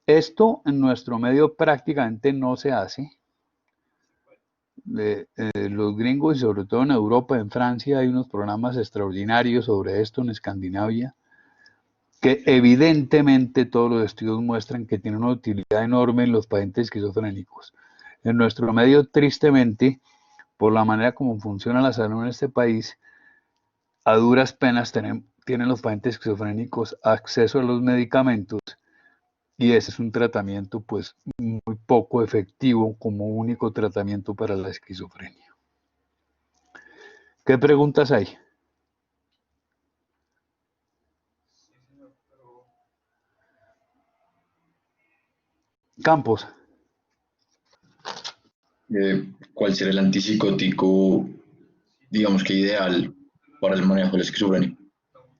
Esto en nuestro medio prácticamente no se hace. Los gringos y sobre todo en Europa, en Francia, hay unos programas extraordinarios sobre esto, en Escandinavia, que evidentemente todos los estudios muestran que tiene una utilidad enorme en los pacientes esquizofrénicos. En nuestro medio, tristemente, por la manera como funciona la salud en este país, a duras penas tienen los pacientes esquizofrénicos acceso a los medicamentos y ese es un tratamiento pues muy poco efectivo como único tratamiento para la esquizofrenia. ¿Qué preguntas hay? Campos. ¿Cuál será el antipsicótico, digamos que ideal para el manejo de la esquizofrenia?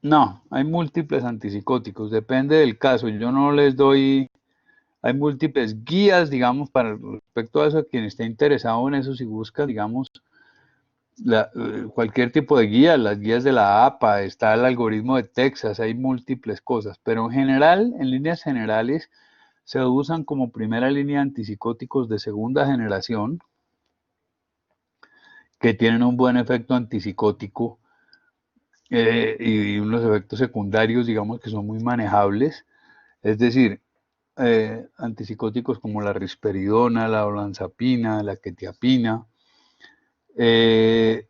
No, hay múltiples antipsicóticos, depende del caso. Yo no les doy, hay múltiples guías, digamos, para respecto a eso, a quien esté interesado en eso, si busca, digamos, cualquier tipo de guía, las guías de la APA, está el algoritmo de Texas, hay múltiples cosas, pero en general, en líneas generales, se usan como primera línea antipsicóticos de segunda generación que tienen un buen efecto antipsicótico y unos efectos secundarios, digamos, que son muy manejables. Es decir, antipsicóticos como la risperidona, la olanzapina, la quetiapina.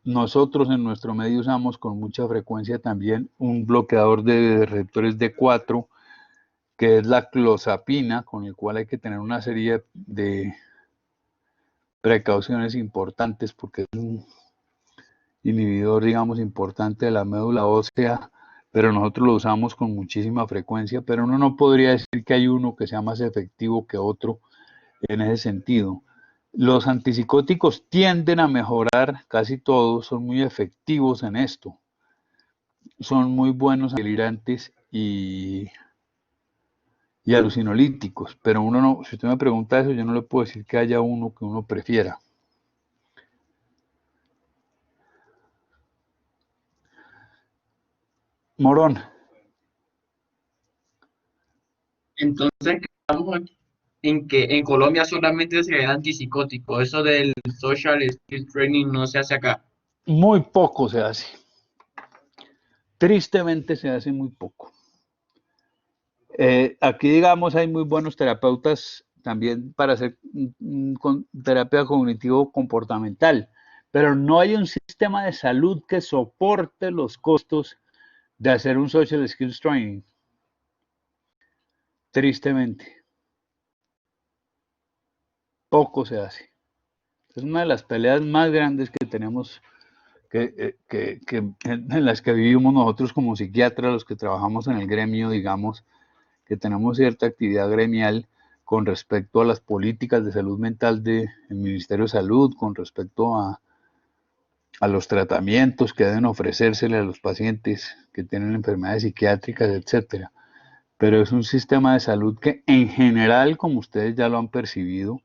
Nosotros en nuestro medio usamos con mucha frecuencia también un bloqueador de receptores D4, que es la clozapina, con el cual hay que tener una serie de precauciones importantes porque es un inhibidor, digamos, importante de la médula ósea, pero nosotros lo usamos con muchísima frecuencia, pero uno no podría decir que hay uno que sea más efectivo que otro en ese sentido. Los antipsicóticos tienden a mejorar, casi todos son muy efectivos en esto. Son muy buenos antidelincuentes y alucinolíticos, pero uno no, si usted me pregunta eso, yo no le puedo decir que haya uno que uno prefiera. Morón. Entonces, quedamos en que en Colombia solamente se ve antipsicótico. Eso del social skill training no se hace acá. Muy poco se hace. Tristemente se hace muy poco. Aquí, digamos, hay muy buenos terapeutas también para hacer terapia cognitivo-comportamental, pero no hay un sistema de salud que soporte los costos de hacer un social skills training. Tristemente. Poco se hace. Es una de las peleas más grandes que tenemos, en las que vivimos nosotros como psiquiatras, los que trabajamos en el gremio, digamos, que tenemos cierta actividad gremial con respecto a las políticas de salud mental del Ministerio de Salud, con respecto a los tratamientos que deben ofrecérsele a los pacientes que tienen enfermedades psiquiátricas, etcétera. Pero es un sistema de salud que en general, como ustedes ya lo han percibido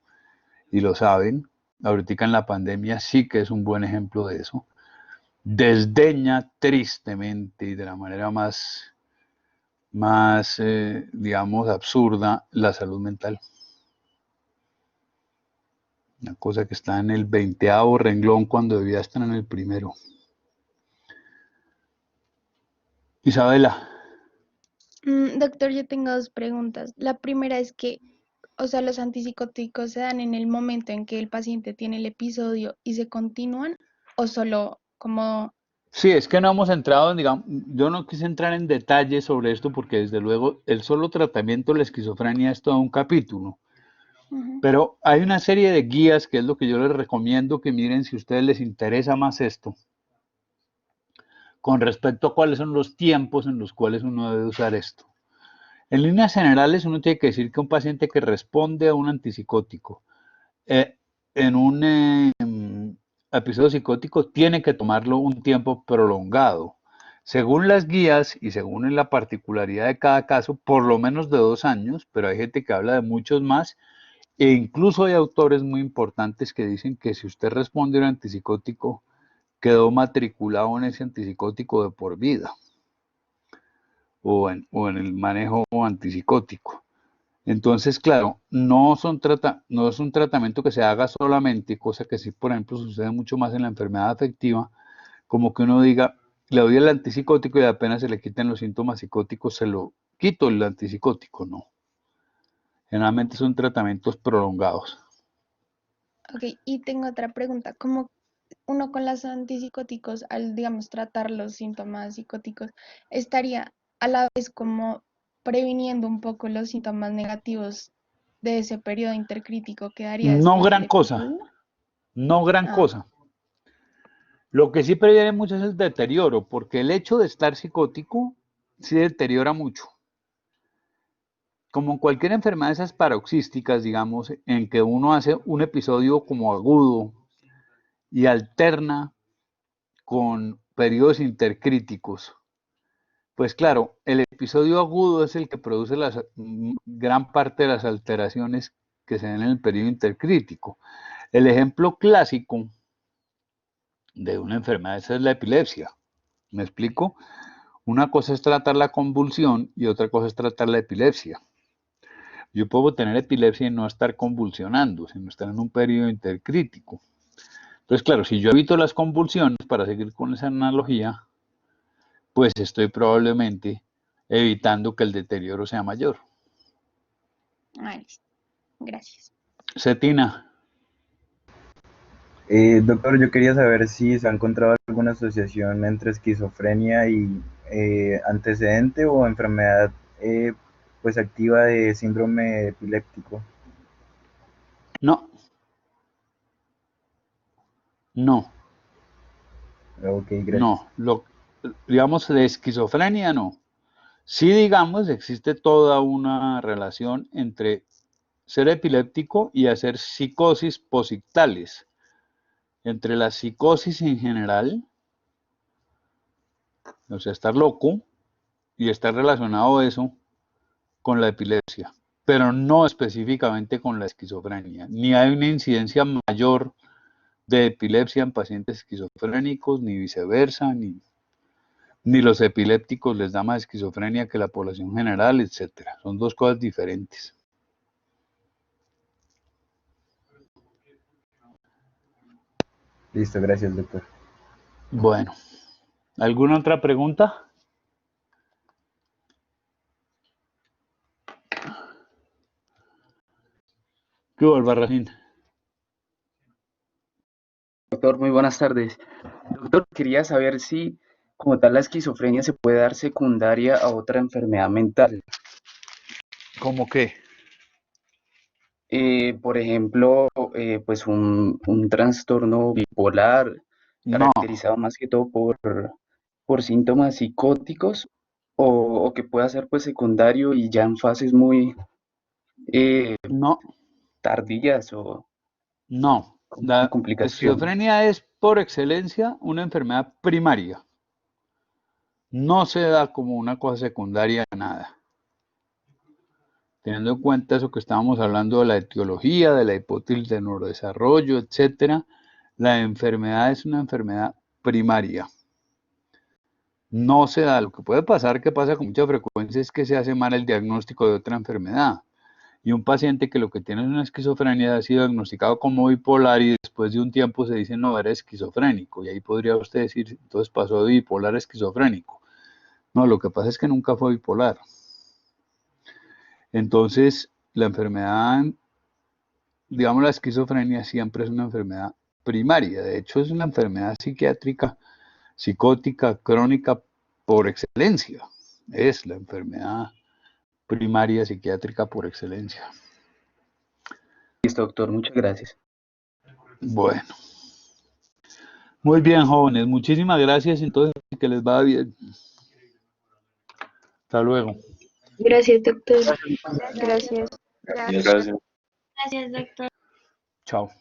y lo saben, ahorita en la pandemia sí que es un buen ejemplo de eso, desdeña tristemente y de la manera más digamos, absurda la salud mental. Una cosa que está en el 20º renglón cuando debía estar en el primero. Isabela. Doctor, yo tengo dos preguntas. La primera es que, o sea, los antipsicóticos se dan en el momento en que el paciente tiene el episodio y se continúan, o solo como... Sí, es que no hemos entrado, digamos, yo no quise entrar en detalles sobre esto porque desde luego el solo tratamiento de la esquizofrenia es todo un capítulo. Pero hay una serie de guías que es lo que yo les recomiendo que miren si a ustedes les interesa más esto, con respecto a cuáles son los tiempos en los cuales uno debe usar esto. En líneas generales, uno tiene que decir que un paciente que responde a un antipsicótico en un episodio psicótico tiene que tomarlo un tiempo prolongado. Según las guías y según la particularidad de cada caso, por lo menos de 2 años, pero hay gente que habla de muchos más, e incluso hay autores muy importantes que dicen que si usted responde a un antipsicótico, quedó matriculado en ese antipsicótico de por vida, o en el manejo antipsicótico. Entonces, claro, no es un tratamiento que se haga solamente, cosa que sí, por ejemplo, sucede mucho más en la enfermedad afectiva, como que uno diga, le doy el antipsicótico y apenas se le quiten los síntomas psicóticos, se lo quito el antipsicótico, no. Generalmente son tratamientos prolongados. Ok, y tengo otra pregunta. ¿Cómo uno con los antipsicóticos, al, digamos, tratar los síntomas psicóticos, estaría a la vez como previniendo un poco los síntomas negativos de ese periodo intercrítico que daría No después gran del cosa, episodio? no gran cosa. Lo que sí previene mucho es el deterioro, porque el hecho de estar psicótico sí deteriora mucho. Como en cualquier enfermedad de esas paroxísticas, digamos, en que uno hace un episodio como agudo y alterna con periodos intercríticos, pues claro, el episodio agudo es el que produce gran parte de las alteraciones que se dan en el periodo intercrítico. El ejemplo clásico de una enfermedad esa es la epilepsia. ¿Me explico? Una cosa es tratar la convulsión y otra cosa es tratar la epilepsia. Yo puedo tener epilepsia y no estar convulsionando, sino estar en un periodo intercrítico. Entonces, claro, si yo evito las convulsiones, para seguir con esa analogía, pues estoy probablemente evitando que el deterioro sea mayor. Listo. Gracias. Cetina. Doctor, yo quería saber si se ha encontrado alguna asociación entre esquizofrenia y antecedente o enfermedad pues activa de síndrome epiléptico. No. No. Ok, gracias. No. Digamos, de esquizofrenia no. Sí, digamos, existe toda una relación entre ser epiléptico y hacer psicosis posictales. Entre la psicosis en general, o sea, estar loco, y estar relacionado eso con la epilepsia, pero no específicamente con la esquizofrenia. Ni hay una incidencia mayor de epilepsia en pacientes esquizofrénicos, ni viceversa, ni los epilépticos les da más esquizofrenia que la población general, etcétera. Son dos cosas diferentes. Listo, gracias, doctor. Bueno, ¿alguna otra pregunta? ¿Qué hubo, Albarracín? Doctor, muy buenas tardes. Doctor, quería saber si como tal la esquizofrenia se puede dar secundaria a otra enfermedad mental. ¿Cómo qué? Por ejemplo, pues un trastorno bipolar No, caracterizado más que todo por síntomas psicóticos o que pueda ser pues secundario y ya en fases muy no, tardías o no. con La complicaciones. esquizofrenia es por excelencia una enfermedad primaria. No se da como una cosa secundaria a nada. Teniendo en cuenta eso que estábamos hablando de la etiología, de la hipótesis de neurodesarrollo, etcétera, la enfermedad es una enfermedad primaria. No se da. Lo que puede pasar, que pasa con mucha frecuencia, es que se hace mal el diagnóstico de otra enfermedad. Y un paciente que lo que tiene es una esquizofrenia ha sido diagnosticado como bipolar y después de un tiempo se dice no, era esquizofrénico. Y ahí podría usted decir, entonces pasó de bipolar a esquizofrénico. No, lo que pasa es que nunca fue bipolar. Entonces, la enfermedad, digamos, la esquizofrenia siempre es una enfermedad primaria. De hecho, es una enfermedad psiquiátrica, psicótica, crónica por excelencia. Es la enfermedad primaria psiquiátrica por excelencia. Listo, doctor, muchas gracias. Bueno. Muy bien, jóvenes. Muchísimas gracias. Entonces, que les vaya bien. Hasta luego. Gracias, doctor. Gracias. Gracias. Gracias, doctor. Chao.